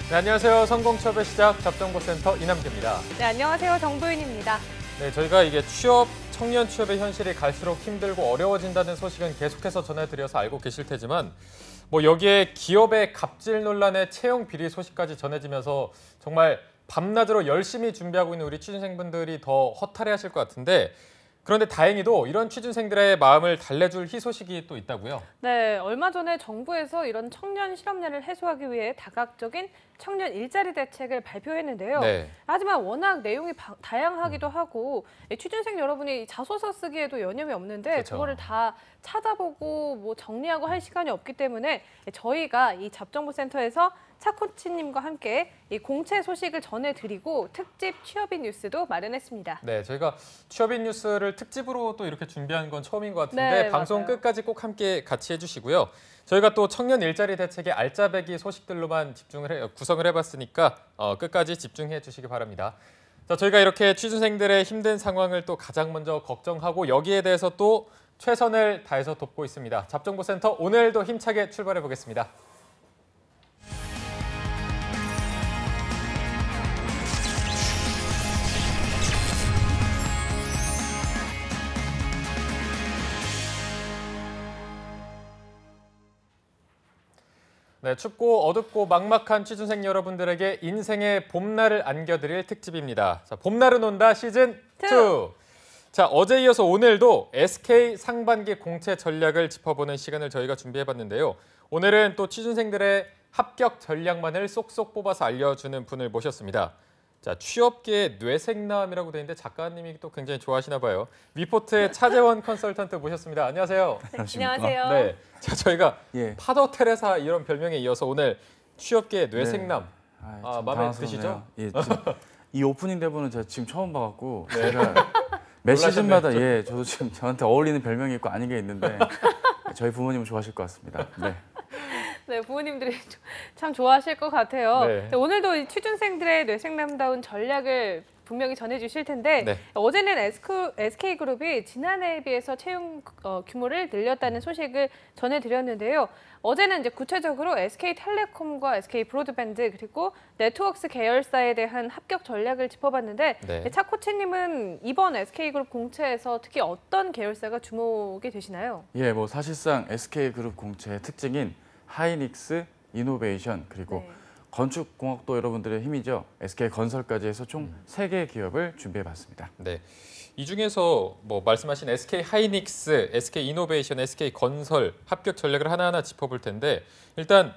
네, 안녕하세요. 성공취업의 시작 잡정보센터 이남규입니다. 네, 안녕하세요. 정도윤입니다. 네, 저희가 이게 청년 취업의 현실이 갈수록 힘들고 어려워진다는 소식은 계속해서 전해드려서 알고 계실 테지만 여기에 기업의 갑질 논란의 채용 비리 소식까지 전해지면서 정말 밤낮으로 열심히 준비하고 있는 우리 취준생분들이 더 허탈해하실 것 같은데 그런데 다행히도 이런 취준생들의 마음을 달래줄 희소식이 또 있다고요? 네, 얼마 전에 정부에서 이런 청년 실업난을 해소하기 위해 다각적인 청년 일자리 대책을 발표했는데요. 네. 하지만 워낙 내용이 다양하기도 하고 취준생 여러분이 자소서 쓰기에도 여념이 없는데 그렇죠. 그거를 다 찾아보고 정리하고 할 시간이 없기 때문에 저희가 이 잡정보센터에서 차코치님과 함께 이 공채 소식을 전해드리고 특집 취업인 뉴스도 마련했습니다. 네, 저희가 취업인 뉴스를 특집으로 또 이렇게 준비한 건 처음인 것 같은데 네, 방송 맞아요. 끝까지 꼭 함께 같이 해주시고요. 저희가 또 청년 일자리 대책의 알짜배기 소식들로만 구성을 해봤으니까 끝까지 집중해 주시기 바랍니다. 자, 저희가 이렇게 취준생들의 힘든 상황을 또 가장 먼저 걱정하고 여기에 대해서 또 최선을 다해서 돕고 있습니다. 잡정보센터 오늘도 힘차게 출발해 보겠습니다. 네, 춥고 어둡고 막막한 취준생 여러분들에게 인생의 봄날을 안겨드릴 특집입니다. 자, 봄날은 온다 시즌 2. 자, 어제 이어서 오늘도 SK 상반기 공채 전략을 짚어보는 시간을 저희가 준비해봤는데요. 오늘은 또 취준생들의 합격 전략만을 쏙쏙 뽑아서 알려주는 분을 모셨습니다. 자, 취업계의 뇌생남이라고 되어 있는데 작가님이 또 굉장히 좋아하시나 봐요. 위포트의 차재원 컨설턴트 모셨습니다. 안녕하세요. 안녕하세요. 네, 자 저희가 예. 파더 테레사 이런 별명에 이어서 오늘 취업계의 뇌생남 네. 마음에 드시죠? 예, 이 오프닝 대본은 제가 지금 처음 봐갖고 네. 제가 매 시즌마다 저도 지금 저한테 어울리는 별명이 있고 아닌 게 있는데 저희 부모님은 좋아하실 것 같습니다. 네. 네, 부모님들이 참 좋아하실 것 같아요. 네. 네, 오늘도 이 취준생들의 뇌생남다운 전략을 분명히 전해주실 텐데 네. 어제는 SK그룹이 지난해에 비해서 채용 규모를 늘렸다는 소식을 전해드렸는데요. 어제는 이제 구체적으로 SK텔레콤과 SK브로드밴드 그리고 네트워크스 계열사에 대한 합격 전략을 짚어봤는데 네. 차 코치님은 이번 SK그룹 공채에서 특히 어떤 계열사가 주목이 되시나요? 예, 사실상 SK그룹 공채의 특징인 하이닉스, 이노베이션 그리고 네. 건축공학도 여러분들의 힘이죠. SK건설까지 해서 총 3개의 기업을 준비해봤습니다. 네. 이 중에서 말씀하신 SK 하이닉스, SK 이노베이션, SK 건설 합격 전략을 하나하나 짚어볼 텐데 일단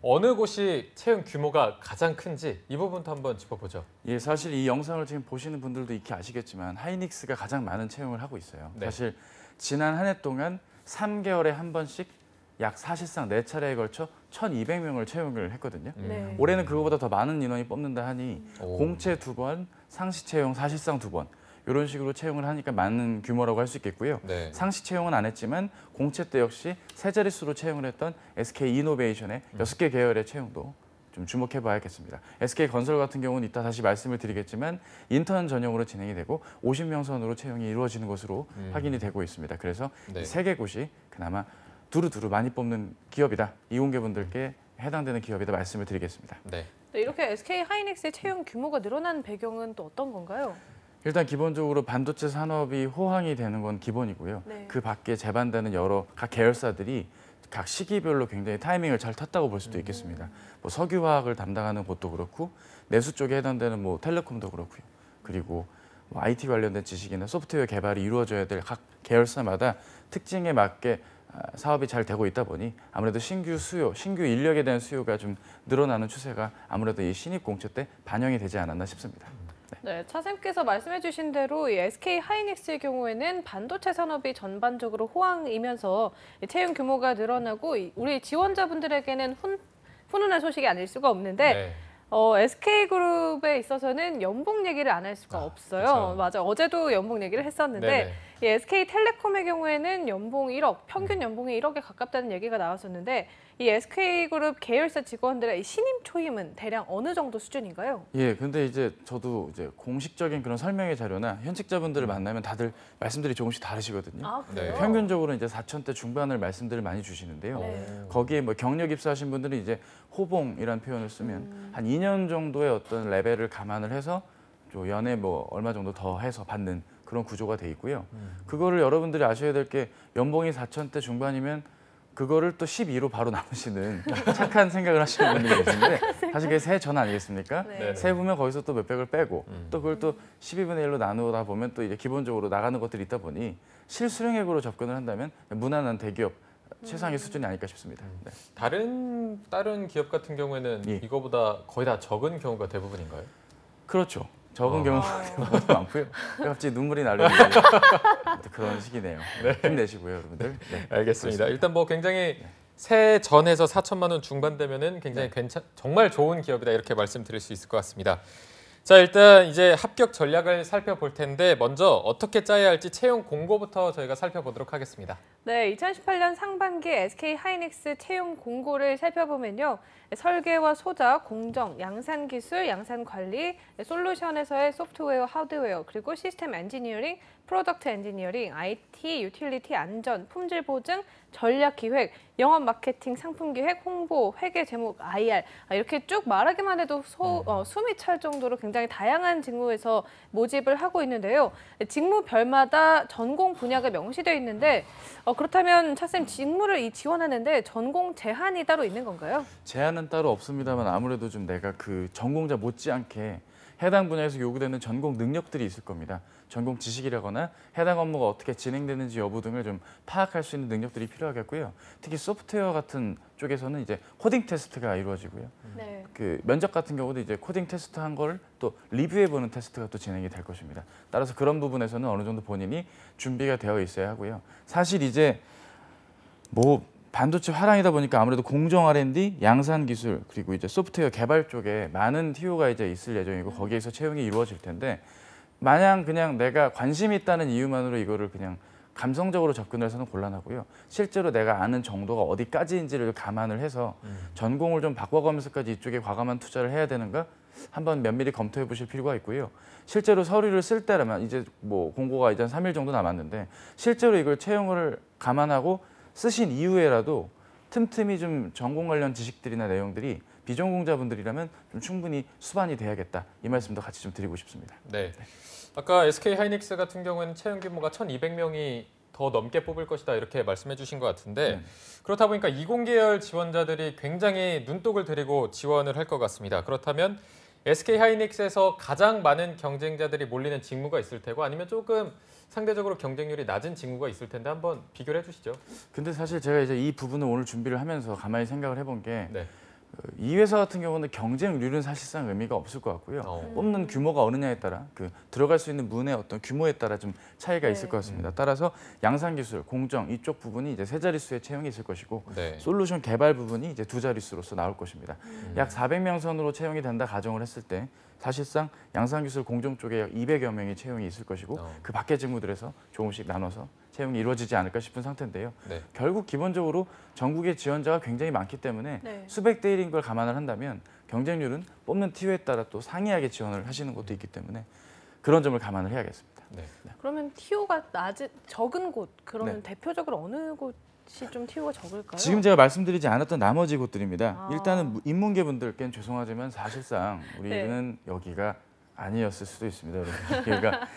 어느 곳이 채용 규모가 가장 큰지 이 부분도 한번 짚어보죠. 예, 사실 이 영상을 지금 보시는 분들도 익히 아시겠지만 하이닉스가 가장 많은 채용을 하고 있어요. 네. 사실 지난 한 해 동안 3개월에 한 번씩 약 사실상 4차례에 걸쳐 1,200명을 채용을 했거든요. 네. 올해는 그거보다 더 많은 인원이 뽑는다 하니 오. 공채 2번, 상시 채용 사실상 2번 이런 식으로 채용을 하니까 많은 규모라고 할 수 있겠고요. 네. 상시 채용은 안 했지만 공채 때 역시 세 자릿수로 채용을 했던 SK 이노베이션의 6개 계열의 채용도 좀 주목해 봐야겠습니다. SK 건설 같은 경우는 이따 다시 말씀을 드리겠지만 인턴 전형으로 진행이 되고 50명 선으로 채용이 이루어지는 것으로 확인이 되고 있습니다. 그래서 네. 이 3개 곳이 그나마 두루두루 많이 뽑는 기업이다. 이공계분들께 해당되는 기업이다 말씀을 드리겠습니다. 네. 네, 이렇게 SK 하이닉스의 채용 규모가 늘어난 배경은 또 어떤 건가요? 일단 기본적으로 반도체 산업이 호황이 되는 건 기본이고요. 네. 그 밖에 제반되는 여러 각 계열사들이 각 시기별로 굉장히 타이밍을 잘 탔다고 볼 수도 있겠습니다. 석유화학을 담당하는 곳도 그렇고 내수 쪽에 해당되는 텔레콤도 그렇고요. 그리고 IT 관련된 지식이나 소프트웨어 개발이 이루어져야 될 각 계열사마다 특징에 맞게 사업이 잘 되고 있다 보니 아무래도 신규 인력에 대한 수요가 좀 늘어나는 추세가 아무래도 이 신입 공채 때 반영이 되지 않았나 싶습니다. 네, 차쌤께서 말씀해주신 대로 이 SK 하이닉스의 경우에는 반도체 산업이 전반적으로 호황이면서 채용 규모가 늘어나고 우리 지원자분들에게는 훈훈한 소식이 아닐 수가 없는데 네. SK그룹에 있어서는 연봉 얘기를 안 할 수가 없어요. 그쵸. 맞아, 어제도 연봉 얘기를 했었는데 네네. 이 SK텔레콤의 경우에는 연봉 1억, 평균 연봉이 1억에 가깝다는 얘기가 나왔었는데 이 SK그룹 계열사 직원들의 이 신임 초임은 대략 어느 정도 수준인가요? 예, 근데 이제 저도 이제 공식적인 그런 설명의 자료나 현직자분들을 만나면 다들 말씀들이 조금씩 다르시거든요. 아, 그래요? 네. 평균적으로 이제 4천대 중반을 말씀들을 많이 주시는데요. 네. 거기에 뭐 경력 입사하신 분들은 이제 호봉이라는 표현을 쓰면 한 2년 정도의 어떤 레벨을 감안을 해서 좀 연에 뭐 얼마 정도 더 해서 받는 그런 구조가 돼 있고요. 그거를 여러분들이 아셔야 될 게 연봉이 4천대 중반이면 그거를 또 12로 바로 나누시는 착한 생각을 하시는 분들이 계신데 사실 그게 세 전 아니겠습니까? 네. 세보면 거기서 또 몇백을 빼고 또 그걸 또 12분의 1로 나누다 보면 또 이제 기본적으로 나가는 것들이 있다 보니 실수령액으로 접근을 한다면 무난한 대기업 최상의 수준이 아닐까 싶습니다. 네. 다른 기업 같은 경우에는 예. 이거보다 거의 다 적은 경우가 대부분인가요? 그렇죠. 적은 어. 경우가 많고요. 갑자기 눈물이 나려는데 그런 시기네요. 힘내시고요, 여러분들. 네. 알겠습니다. 일단 뭐 굉장히 새 전에서 4천만 원 중반 되면은 굉장히 정말 좋은 기업이다 이렇게 말씀드릴 수 있을 것 같습니다. 자, 일단 이제 합격 전략을 살펴볼 텐데 먼저 어떻게 짜야 할지 채용 공고부터 저희가 살펴보도록 하겠습니다. 네, 2018년 상반기 SK 하이닉스 채용 공고를 살펴보면요. 설계와 소자, 공정, 양산 기술, 양산 관리, 솔루션에서의 소프트웨어, 하드웨어, 그리고 시스템 엔지니어링, 프로덕트 엔지니어링, IT, 유틸리티 안전, 품질 보증, 전략 기획, 영업 마케팅, 상품 기획, 홍보, 회계 제목, IR 이렇게 쭉 말하기만 해도 숨이 찰 정도로 굉장히 다양한 직무에서 모집을 하고 있는데요. 직무별마다 전공 분야가 명시되어 있는데 그렇다면 차쌤 직무를 지원하는데 전공 제한이 따로 있는 건가요? 제한은 따로 없습니다만 아무래도 좀 내가 그 전공자 못지않게 해당 분야에서 요구되는 전공 능력들이 있을 겁니다. 전공 지식이라거나 해당 업무가 어떻게 진행되는지 여부 등을 좀 파악할 수 있는 능력들이 필요하겠고요. 특히 소프트웨어 같은 쪽에서는 이제 코딩 테스트가 이루어지고요. 네. 그 면접 같은 경우도 이제 코딩 테스트 한 걸 또 리뷰해보는 테스트가 또 진행이 될 것입니다. 따라서 그런 부분에서는 어느 정도 본인이 준비가 되어 있어야 하고요. 사실 이제 뭐 반도체 화랑이다 보니까 아무래도 공정 R&D, 양산 기술 그리고 이제 소프트웨어 개발 쪽에 많은 TO가 이제 있을 예정이고 거기에서 채용이 이루어질 텐데 마냥 그냥 내가 관심이 있다는 이유만으로 이거를 그냥 감성적으로 접근을 해서는 곤란하고요. 실제로 내가 아는 정도가 어디까지인지를 감안을 해서 전공을 좀 바꿔가면서까지 이쪽에 과감한 투자를 해야 되는가 한번 면밀히 검토해 보실 필요가 있고요. 실제로 서류를 쓸 때라면 이제 뭐 공고가 이제 한 3일 정도 남았는데 실제로 이걸 채용을 감안하고 쓰신 이후에라도 틈틈이 좀 전공 관련 지식들이나 내용들이 비전공자분들이라면 좀 충분히 수반이 돼야겠다. 이 말씀도 같이 좀 드리고 싶습니다. 네. 아까 SK 하이닉스 같은 경우에는 채용 규모가 1,200명이 더 넘게 뽑을 것이다 이렇게 말씀해 주신 것 같은데 네. 그렇다 보니까 이공계열 지원자들이 굉장히 눈독을 들이고 지원을 할 것 같습니다. 그렇다면 SK 하이닉스에서 가장 많은 경쟁자들이 몰리는 직무가 있을 테고 아니면 조금 상대적으로 경쟁률이 낮은 직무가 있을 텐데 한번 비교를 해주시죠. 근데 사실 제가 이제 이 부분을 오늘 준비를 하면서 가만히 생각을 해본 게 네. 이 회사 같은 경우는 경쟁률은 사실상 의미가 없을 것 같고요. 뽑는 규모가 어느냐에 따라 그 들어갈 수 있는 문의 어떤 규모에 따라 좀 차이가 네. 있을 것 같습니다. 따라서 양산기술, 공정 이쪽 부분이 이제 세 자릿수의 채용이 있을 것이고 네. 솔루션 개발 부분이 이제 두 자릿수로서 나올 것입니다. 약 400명 선으로 채용이 된다 가정을 했을 때 사실상 양산기술 공정 쪽에 약 200여 명이 채용이 있을 것이고 그 밖의 직무들에서 조금씩 나눠서 채용이 이루어지지 않을까 싶은 상태인데요. 네. 결국 기본적으로 전국의 지원자가 굉장히 많기 때문에 네. 수백 대 1인 걸 감안을 한다면 경쟁률은 뽑는 TO에 따라 또 상이하게 지원을 하시는 것도 있기 때문에 그런 점을 감안을 해야겠습니다. 네. 그러면 TO가 적은 곳, 그러면 네. 대표적으로 어느 곳이 좀 TO가 적을까요? 지금 제가 말씀드리지 않았던 나머지 곳들입니다. 아. 일단은 인문계분들께는 죄송하지만 사실상 우리는 여기가 아니었을 수도 있습니다. 여러분. 여기가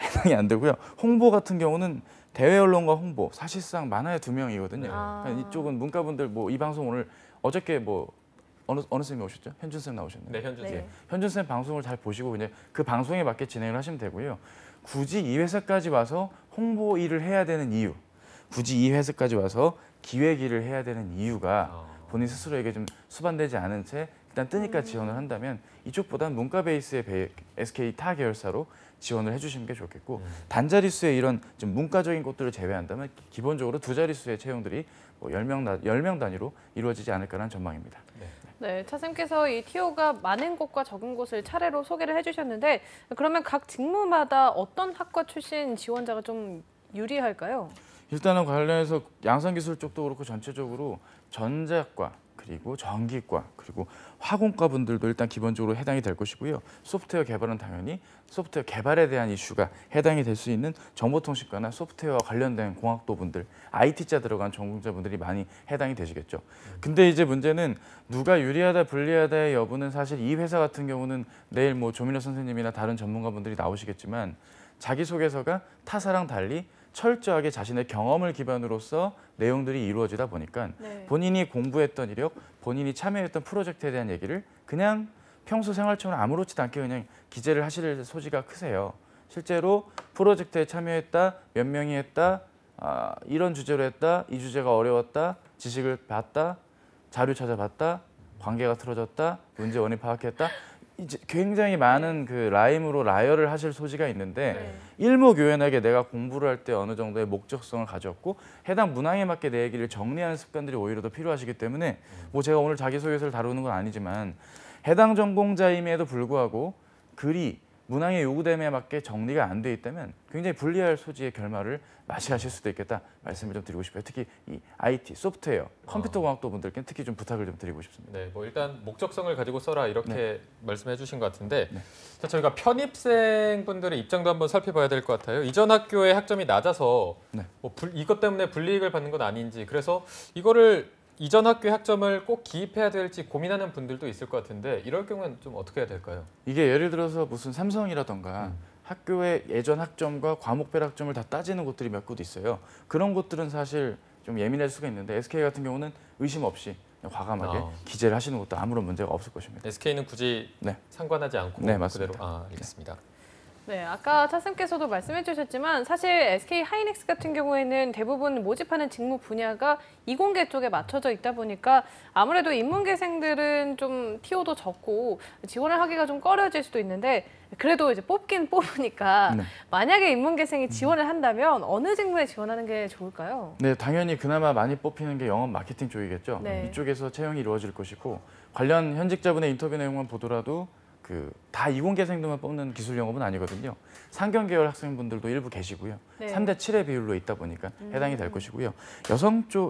해당이 안 되고요. 홍보 같은 경우는 대외 언론과 홍보 사실상 많아야 2명이거든요. 아. 이쪽은 문과분들 뭐 이 방송 오늘 어저께 뭐 어느 쌤이 오셨죠? 현준 쌤 나오셨나요? 네, 현준 쌤. 네. 현준 쌤 방송을 잘 보시고 그냥 그 방송에 맞게 진행을 하시면 되고요. 굳이 이 회사까지 와서 홍보 일을 해야 되는 이유, 굳이 이 회사까지 와서 기획 일을 해야 되는 이유가 본인 스스로에게 좀 수반되지 않은 채 일단 뜨니까 지원을 한다면 이쪽보다는 문과 베이스의 SK 타 계열사로 지원을 해주시는 게 좋겠고 단자릿수의 이런 좀 문과적인 것들을 제외한다면 기본적으로 두 자릿수의 채용들이 뭐 10명 단위로 이루어지지 않을까라는 전망입니다. 네, 차쌤께서 이 TO가 많은 곳과 적은 곳을 차례로 소개를 해주셨는데 그러면 각 직무마다 어떤 학과 출신 지원자가 좀 유리할까요? 일단은 관련해서 양산기술 쪽도 그렇고 전체적으로 전자과 그리고 전기과 그리고 화공과 분들도 일단 기본적으로 해당이 될 것이고요. 소프트웨어 개발은 당연히 소프트웨어 개발에 대한 이슈가 해당이 될 수 있는 정보통신과나 소프트웨어와 관련된 공학도 분들, IT자 들어간 전공자분들이 많이 해당이 되시겠죠. 근데 이제 문제는 누가 유리하다 불리하다의 여부는 사실 이 회사 같은 경우는 내일 뭐 조민호 선생님이나 다른 전문가분들이 나오시겠지만 자기소개서가 타사랑 달리 철저하게 자신의 경험을 기반으로서 내용들이 이루어지다 보니까 네. 본인이 공부했던 이력, 본인이 참여했던 프로젝트에 대한 얘기를 그냥 평소 생활처럼 아무렇지도 않게 그냥 기재를 하실 소지가 크세요. 실제로 프로젝트에 참여했다, 몇 명이 했다, 이런 주제로 했다, 이 주제가 어려웠다, 지식을 봤다, 자료 찾아봤다, 관계가 틀어졌다, 문제 원인 파악했다. 이제 굉장히 많은 그 라임으로 라이어를 하실 소지가 있는데 일목요연하게 내가 공부를 할 때 어느 정도의 목적성을 가졌고 해당 문항에 맞게 내 얘기를 정리하는 습관들이 오히려 더 필요하시기 때문에 뭐 제가 오늘 자기소개서를 다루는 건 아니지만 해당 전공자임에도 불구하고 글이 문항의 요구됨에 맞게 정리가 안 돼 있다면 굉장히 불리할 소지의 결말을 맞이하실 수도 있겠다 말씀을 좀 드리고 싶어요. 특히 이 IT, 소프트웨어, 컴퓨터 공학도 분들께는 특히 좀 부탁을 좀 드리고 싶습니다. 네, 뭐 일단 목적성을 가지고 써라 이렇게 말씀해 주신 것 같은데 네. 자, 저희가 편입생 분들의 입장도 한번 살펴봐야 될 것 같아요. 이전 학교의 학점이 낮아서 네. 뭐 이것 때문에 불이익을 받는 건 아닌지 그래서 이거를 이전 학교의 학점을 꼭 기입해야 될지 고민하는 분들도 있을 것 같은데 이럴 경우는 좀 어떻게 해야 될까요? 이게 예를 들어서 무슨 삼성이라던가 학교의 예전 학점과 과목별 학점을 다 따지는 곳들이 몇 곳 있어요. 그런 곳들은 사실 좀 예민할 수가 있는데 SK 같은 경우는 의심 없이 그냥 과감하게 기재를 하시는 것도 아무런 문제가 없을 것입니다. SK는 굳이 네. 상관하지 않고 네, 맞습니다. 그대로 알겠습니다. 네, 아까 차쌤께서도 말씀해 주셨지만 사실 SK 하이닉스 같은 경우에는 대부분 모집하는 직무 분야가 이공계 쪽에 맞춰져 있다 보니까 아무래도 인문계생들은 좀 티오도 적고 지원을 하기가 좀 꺼려질 수도 있는데 그래도 이제 뽑긴 뽑으니까 네. 만약에 인문계생이 지원을 한다면 어느 직무에 지원하는 게 좋을까요? 네, 당연히 그나마 많이 뽑히는 게 영업 마케팅 쪽이겠죠. 네. 이쪽에서 채용이 이루어질 것이고 관련 현직자분의 인터뷰 내용만 보더라도 다 이공계생들만 뽑는 기술 영업은 아니거든요. 상경 계열 학생분들도 일부 계시고요. 네. 3대 7의 비율로 있다 보니까 해당이 될 것이고요.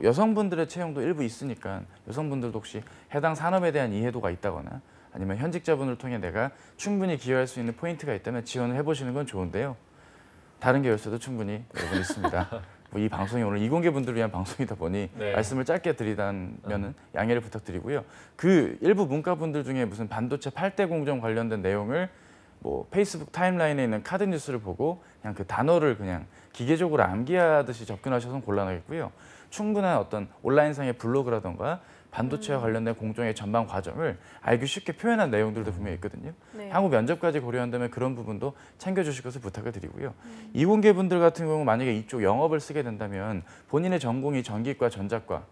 여성분들의 채용도 일부 있으니까 여성분들도 혹시 해당 산업에 대한 이해도가 있다거나 아니면 현직자분을 통해 내가 충분히 기여할 수 있는 포인트가 있다면 지원을 해보시는 건 좋은데요. 다른 계열사도 충분히 여러분 있습니다. 이 방송이 오늘 이공계 분들을 위한 방송이다 보니 네. 말씀을 짧게 드리다면은 양해를 부탁드리고요. 그 일부 문과분들 중에 무슨 반도체 8대 공정 관련된 내용을 뭐 페이스북 타임라인에 있는 카드 뉴스를 보고 그냥 그 단어를 그냥 기계적으로 암기하듯이 접근하셔서는 곤란하겠고요. 충분한 어떤 온라인상의 블로그라던가 반도체와 관련된 공정의 전반 과정을 알기 쉽게 표현한 내용들도 분명히 있거든요. 네. 향후 면접까지 고려한다면 그런 부분도 챙겨주실 것을 부탁을 드리고요. 이공계 분들 같은 경우 만약에 이쪽 영업을 쓰게 된다면 본인의 전공이 전기과, 전자과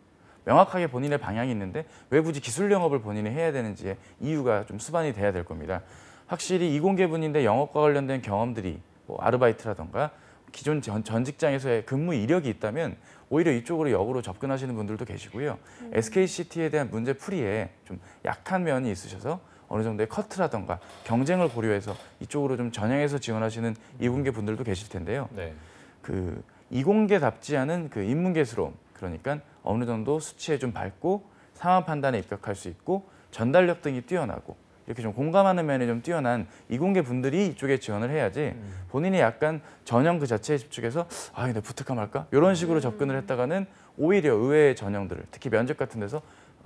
명확하게 본인의 방향이 있는데 왜 굳이 기술 영업을 본인이 해야 되는지의 이유가 좀 수반이 돼야 될 겁니다. 확실히 이공계 분인데 영업과 관련된 경험들이 뭐 아르바이트라던가 기존 전 직장에서의 근무 이력이 있다면 오히려 이쪽으로 역으로 접근하시는 분들도 계시고요. SKCT에 대한 문제 풀이에 좀 약한 면이 있으셔서 어느 정도의 커트라던가 경쟁을 고려해서 이쪽으로 좀 전향해서 지원하시는 이공계 분들도 계실 텐데요. 네. 그 이공계답지 않은 그 인문계스러움, 그러니까 어느 정도 수치에 좀 밝고 상황 판단에 입각할 수 있고 전달력 등이 뛰어나고 이렇게 좀 공감하는 면이 좀 뛰어난 이공계 분들이 이쪽에 지원을 해야지 본인이 약간 전형 그 자체에 집중해서 근데 붙을까 말까 이런 식으로 접근을 했다가는 오히려 의외의 전형들을 특히 면접 같은 데서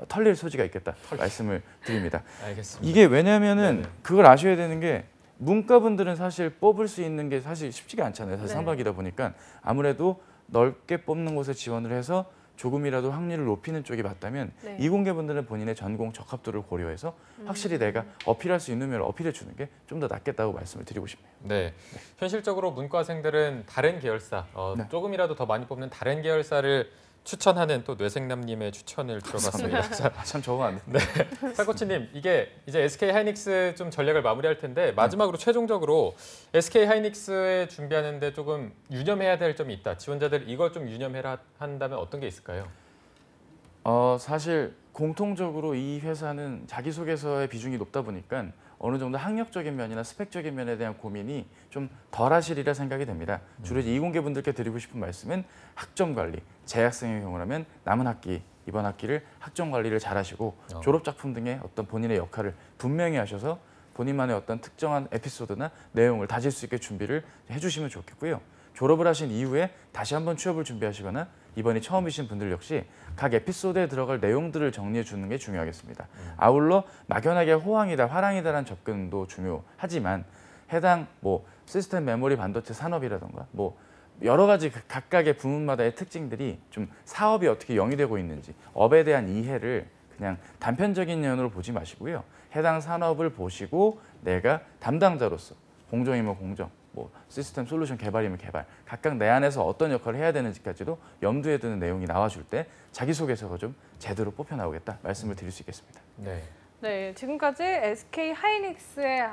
털릴 소지가 있겠다 말씀을 드립니다. 알겠습니다. 이게 왜냐면은 네네. 그걸 아셔야 되는 게 문과분들은 사실 뽑을 수 있는 게 사실 쉽지가 않잖아요. 사실 네. 상반기다 보니까 아무래도 넓게 뽑는 곳에 지원을 해서 조금이라도 확률을 높이는 쪽이 맞다면 네. 이공계분들은 본인의 전공 적합도를 고려해서 확실히 내가 어필할 수 있는 면을 어필해 주는 게 좀 더 낫겠다고 말씀을 드리고 싶네요. 네. 현실적으로 문과생들은 다른 계열사, 네. 조금이라도 더 많이 뽑는 다른 계열사를 추천하는 또 뇌생남님의 추천을 들어봤습니다. 자, 참 적응 안 돼. 살코치님, 이게 이제 SK 하이닉스 좀 전략을 마무리할 텐데 마지막으로 최종적으로 SK 하이닉스에 준비하는데 조금 유념해야 될 점이 있다. 지원자들 이걸 좀 유념해라 한다면 어떤 게 있을까요? 사실 공통적으로 이 회사는 자기소개서의 비중이 높다 보니까 어느 정도 학력적인 면이나 스펙적인 면에 대한 고민이 좀 덜하시리라 생각이 됩니다. 주로 이제 이공계분들께 드리고 싶은 말씀은 학점 관리, 재학생의 경우라면 남은 학기, 이번 학기를 학점 관리를 잘 하시고 졸업 작품 등의 어떤 본인의 역할을 분명히 하셔서 본인만의 어떤 특정한 에피소드나 내용을 다질 수 있게 준비를 해주시면 좋겠고요. 졸업을 하신 이후에 다시 한번 취업을 준비하시거나 이번이 처음이신 분들 역시 각 에피소드에 들어갈 내용들을 정리해 주는 게 중요하겠습니다. 아울러 막연하게 호황이다, 화랑이다라는 접근도 중요하지만 해당 뭐 시스템 메모리 반도체 산업이라던가 뭐 여러 가지 각각의 부문마다의 특징들이 좀 사업이 어떻게 영위되고 있는지 업에 대한 이해를 그냥 단편적인 면으로 보지 마시고요. 해당 산업을 보시고 내가 담당자로서 공정이면 공정, 뭐 시스템 솔루션 개발이면 개발, 각각 내 안에서 어떤 역할을 해야 되는지까지도 염두에 두는 내용이 나와줄 때 자기소개서가 좀 제대로 뽑혀 나오겠다 말씀을 드릴 수 있겠습니다. 네. 네, 지금까지 SK 하이닉스의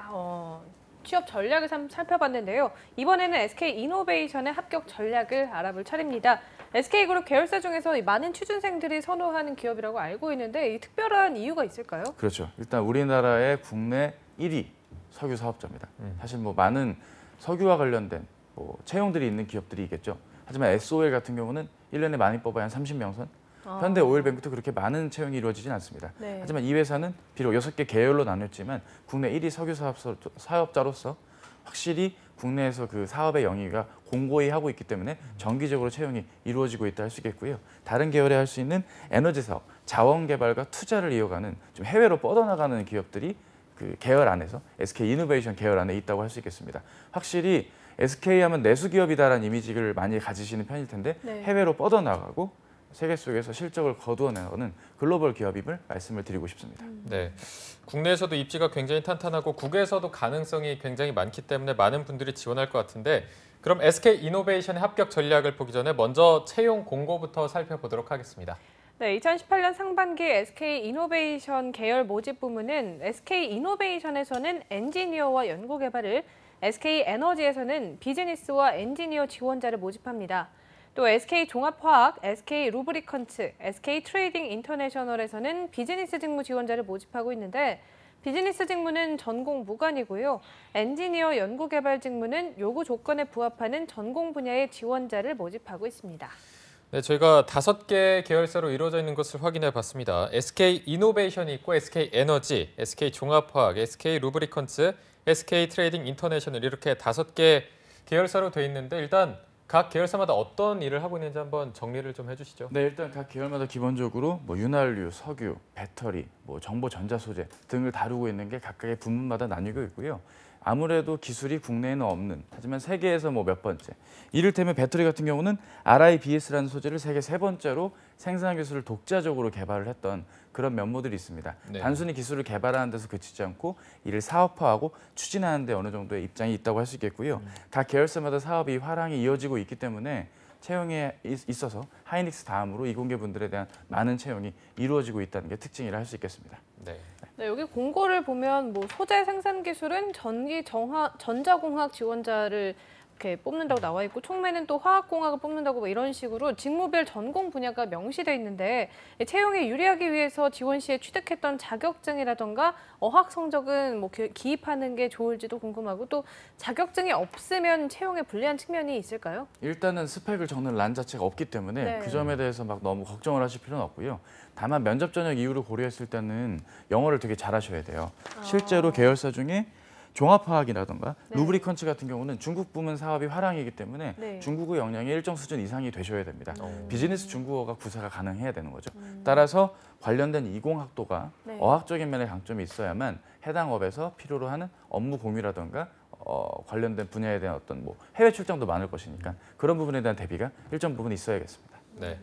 취업 전략을 살펴봤는데요. 이번에는 SK 이노베이션의 합격 전략을 알아볼 차례입니다. SK그룹 계열사 중에서 많은 취준생들이 선호하는 기업이라고 알고 있는데 이 특별한 이유가 있을까요? 그렇죠. 일단 우리나라의 국내 1위 석유 사업자입니다. 사실 뭐 많은 석유와 관련된 뭐 채용들이 있는 기업들이 있겠죠. 하지만 SOL 같은 경우는 1년에 많이 뽑아야 한 30명 선. 현대 오일뱅크도 그렇게 많은 채용이 이루어지진 않습니다. 네. 하지만 이 회사는 비록 6개 계열로 나눴지만 국내 1위 석유 사업자로서 확실히 국내에서 그 사업의 영위가 공고히 하고 있기 때문에 정기적으로 채용이 이루어지고 있다 할 수 있겠고요. 다른 계열에 할 수 있는 에너지 사업, 자원 개발과 투자를 이어가는 좀 해외로 뻗어나가는 기업들이 그 계열 안에서 SK 이노베이션 계열 안에 있다고 할 수 있겠습니다. 확실히 SK 하면 내수 기업이다라는 이미지를 많이 가지시는 편일 텐데 네. 해외로 뻗어나가고 세계 속에서 실적을 거두어내는 글로벌 기업임을 말씀을 드리고 싶습니다. 네. 국내에서도 입지가 굉장히 탄탄하고 국외에서도 가능성이 굉장히 많기 때문에 많은 분들이 지원할 것 같은데 그럼 SK 이노베이션의 합격 전략을 보기 전에 먼저 채용 공고부터 살펴보도록 하겠습니다. 네, 2018년 상반기 SK 이노베이션 계열 모집 부문은 SK 이노베이션에서는 엔지니어와 연구개발을, SK 에너지에서는 비즈니스와 엔지니어 지원자를 모집합니다. 또 SK 종합화학, SK 루브리컨츠, SK 트레이딩 인터내셔널에서는 비즈니스 직무 지원자를 모집하고 있는데 비즈니스 직무는 전공 무관이고요. 엔지니어 연구개발 직무는 요구 조건에 부합하는 전공 분야의 지원자를 모집하고 있습니다. 네, 저희가 5개 계열사로 이루어져 있는 것을 확인해 봤습니다. SK 이노베이션이 있고 SK 에너지, SK 종합화학, SK 루브리컨츠, SK 트레이딩 인터내셔널 이렇게 5개 계열사로 돼 있는데 일단 각 계열사마다 어떤 일을 하고 있는지 한번 정리를 좀 해주시죠. 네, 일단 각 계열마다 기본적으로 뭐 윤활유, 석유, 배터리, 뭐 정보 전자 소재 등을 다루고 있는 게 각각의 부문마다 나뉘고 있고요. 아무래도 기술이 국내에는 없는, 하지만 세계에서 뭐 몇 번째. 이를테면 배터리 같은 경우는 RIBS라는 소재를 세계 3번째로 생산 기술을 독자적으로 개발을 했던 그런 면모들이 있습니다. 네. 단순히 기술을 개발하는 데서 그치지 않고 이를 사업화하고 추진하는 데 어느 정도의 입장이 있다고 할 수 있겠고요. 각 계열사마다 사업이 화랑이 이어지고 있기 때문에 채용에 있어서 하이닉스 다음으로 이공계 분들에 대한 많은 채용이 이루어지고 있다는 게 특징이라 할 수 있겠습니다. 네. 네, 여기 공고를 보면 뭐 소재 생산 기술은 전자공학 지원자를 이렇게 뽑는다고 나와 있고 촉매는 또 화학공학을 뽑는다고 뭐 이런 식으로 직무별 전공 분야가 명시돼 있는데 채용에 유리하기 위해서 지원 시에 취득했던 자격증이라던가 어학 성적은 뭐 기입하는 게 좋을지도 궁금하고 또 자격증이 없으면 채용에 불리한 측면이 있을까요? 일단은 스펙을 적는 란 자체가 없기 때문에 네. 그 점에 대해서 막 너무 걱정을 하실 필요는 없고요. 다만 면접 전형 이유를 고려했을 때는 영어를 되게 잘하셔야 돼요. 실제로 계열사 중에 종합화학이라던가 네. 루브리컨츠 같은 경우는 중국 부문 사업이 화랑이기 때문에 네. 중국어 역량이 일정 수준 이상이 되셔야 됩니다. 오. 비즈니스 중국어가 구사가 가능해야 되는 거죠. 따라서 관련된 이공학도가 네. 어학적인 면의 강점이 있어야만 해당 업에서 필요로 하는 업무 공유라던가 관련된 분야에 대한 어떤 뭐 해외 출장도 많을 것이니까 그런 부분에 대한 대비가 일정 부분 있어야겠습니다. 네.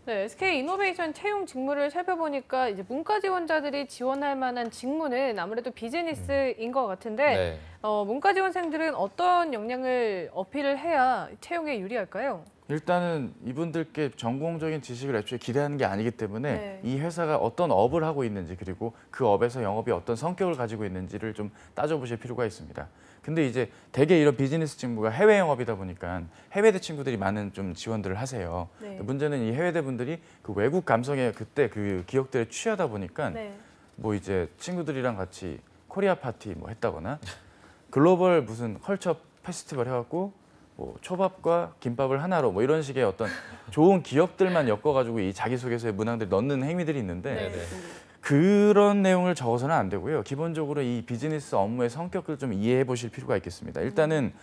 네, SK 이노베이션 채용 직무를 살펴보니까 이제 문과 지원자들이 지원할 만한 직무는 아무래도 비즈니스인 것 같은데 네. 문과 지원생들은 어떤 역량을 어필을 해야 채용에 유리할까요? 일단은 이분들께 전공적인 지식을 애초에 기대하는 게 아니기 때문에 네. 이 회사가 어떤 업을 하고 있는지 그리고 그 업에서 영업이 어떤 성격을 가지고 있는지를 좀 따져보실 필요가 있습니다. 근데 이제 대개 이런 비즈니스 직무가 해외 영업이다 보니까 해외대 친구들이 많은 좀 지원들을 하세요. 네. 문제는 이 해외대 분들이 그 외국 감성에 그때 그 기억들에 취하다 보니까 네. 뭐 이제 친구들이랑 같이 코리아 파티 뭐 했다거나 글로벌 무슨 컬처 페스티벌 해갖고 뭐 초밥과 김밥을 하나로 뭐 이런 식의 어떤 좋은 기억들만 엮어가지고 이 자기소개서에 문항들 넣는 행위들이 있는데 네네. 그런 내용을 적어서는 안 되고요. 기본적으로 이 비즈니스 업무의 성격을 좀 이해해 보실 필요가 있겠습니다. 일단은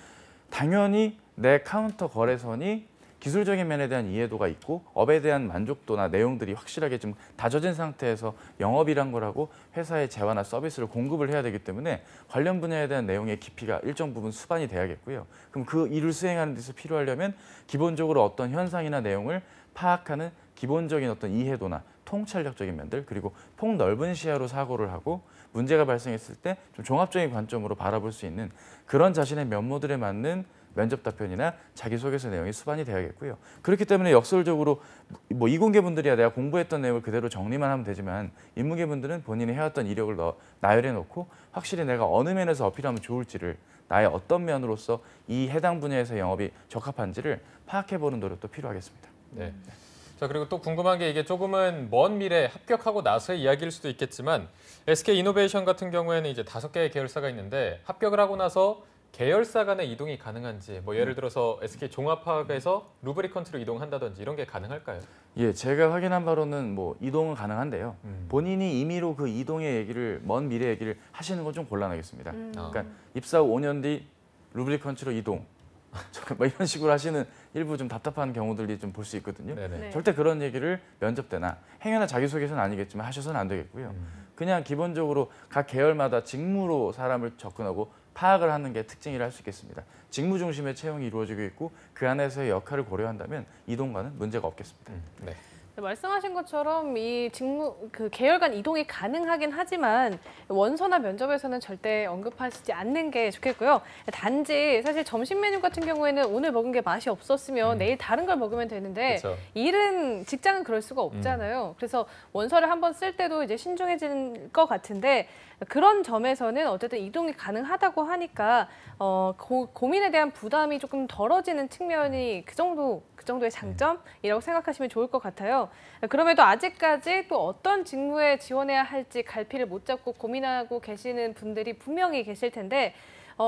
당연히 내 카운터 거래선이 기술적인 면에 대한 이해도가 있고 업에 대한 만족도나 내용들이 확실하게 좀 다져진 상태에서 영업이란 거라고 회사의 재화나 서비스를 공급을 해야 되기 때문에 관련 분야에 대한 내용의 깊이가 일정 부분 수반이 돼야겠고요. 그럼 그 일을 수행하는 데서 필요하려면 기본적으로 어떤 현상이나 내용을 파악하는 기본적인 어떤 이해도나 통찰력적인 면들 그리고 폭넓은 시야로 사고를 하고 문제가 발생했을 때 좀 종합적인 관점으로 바라볼 수 있는 그런 자신의 면모들에 맞는 면접 답변이나 자기소개서 내용이 수반이 되어야겠고요. 그렇기 때문에 역설적으로 뭐 이공계 분들이야 내가 공부했던 내용을 그대로 정리만 하면 되지만 인문계 분들은 본인이 해왔던 이력을 나열해 놓고 확실히 내가 어느 면에서 어필하면 좋을지를 나의 어떤 면으로서 이 해당 분야에서 영업이 적합한지를 파악해보는 노력도 필요하겠습니다. 네. 자, 그리고 또 궁금한 게 이게 조금은 먼 미래 합격하고 나서의 이야기일 수도 있겠지만 SK 이노베이션 같은 경우에는 이제 5개의 계열사가 있는데 합격을 하고 나서 계열사 간의 이동이 가능한지 뭐 예를 들어서 SK 종합화학에서 루브리컨트로 이동한다든지 이런 게 가능할까요? 예, 제가 확인한 바로는 뭐 이동은 가능한데요. 본인이 임의로 그 이동의 얘기를 먼 미래 얘기를 하시는 건 좀 곤란하겠습니다. 그러니까 입사 후 5년 뒤 루브리컨트로 이동 뭐 이런 식으로 하시는 일부 좀 답답한 경우들이 좀 볼 수 있거든요. 네네. 네. 절대 그런 얘기를 면접 때나 행여나 자기소개서는 아니겠지만 하셔서는 안 되겠고요. 그냥 기본적으로 각 계열마다 직무로 사람을 접근하고 파악을 하는 게 특징이라 할 수 있겠습니다. 직무 중심의 채용이 이루어지고 있고 그 안에서의 역할을 고려한다면 이동과는 문제가 없겠습니다. 네. 네, 말씀하신 것처럼 이 직무 그 계열 간 이동이 가능하긴 하지만 원서나 면접에서는 절대 언급하시지 않는 게 좋겠고요. 단지 사실 점심 메뉴 같은 경우에는 오늘 먹은 게 맛이 없었으면 내일 다른 걸 먹으면 되는데 그렇죠. 일은 직장은 그럴 수가 없잖아요. 그래서 원서를 한번 쓸 때도 이제 신중해질 것 같은데 그런 점에서는 어쨌든 이동이 가능하다고 하니까 고민에 대한 부담이 조금 덜어지는 측면이 그 정도의 장점이라고 생각하시면 좋을 것 같아요. 그럼에도 아직까지 또 어떤 직무에 지원해야 할지 갈피를 못 잡고 고민하고 계시는 분들이 분명히 계실 텐데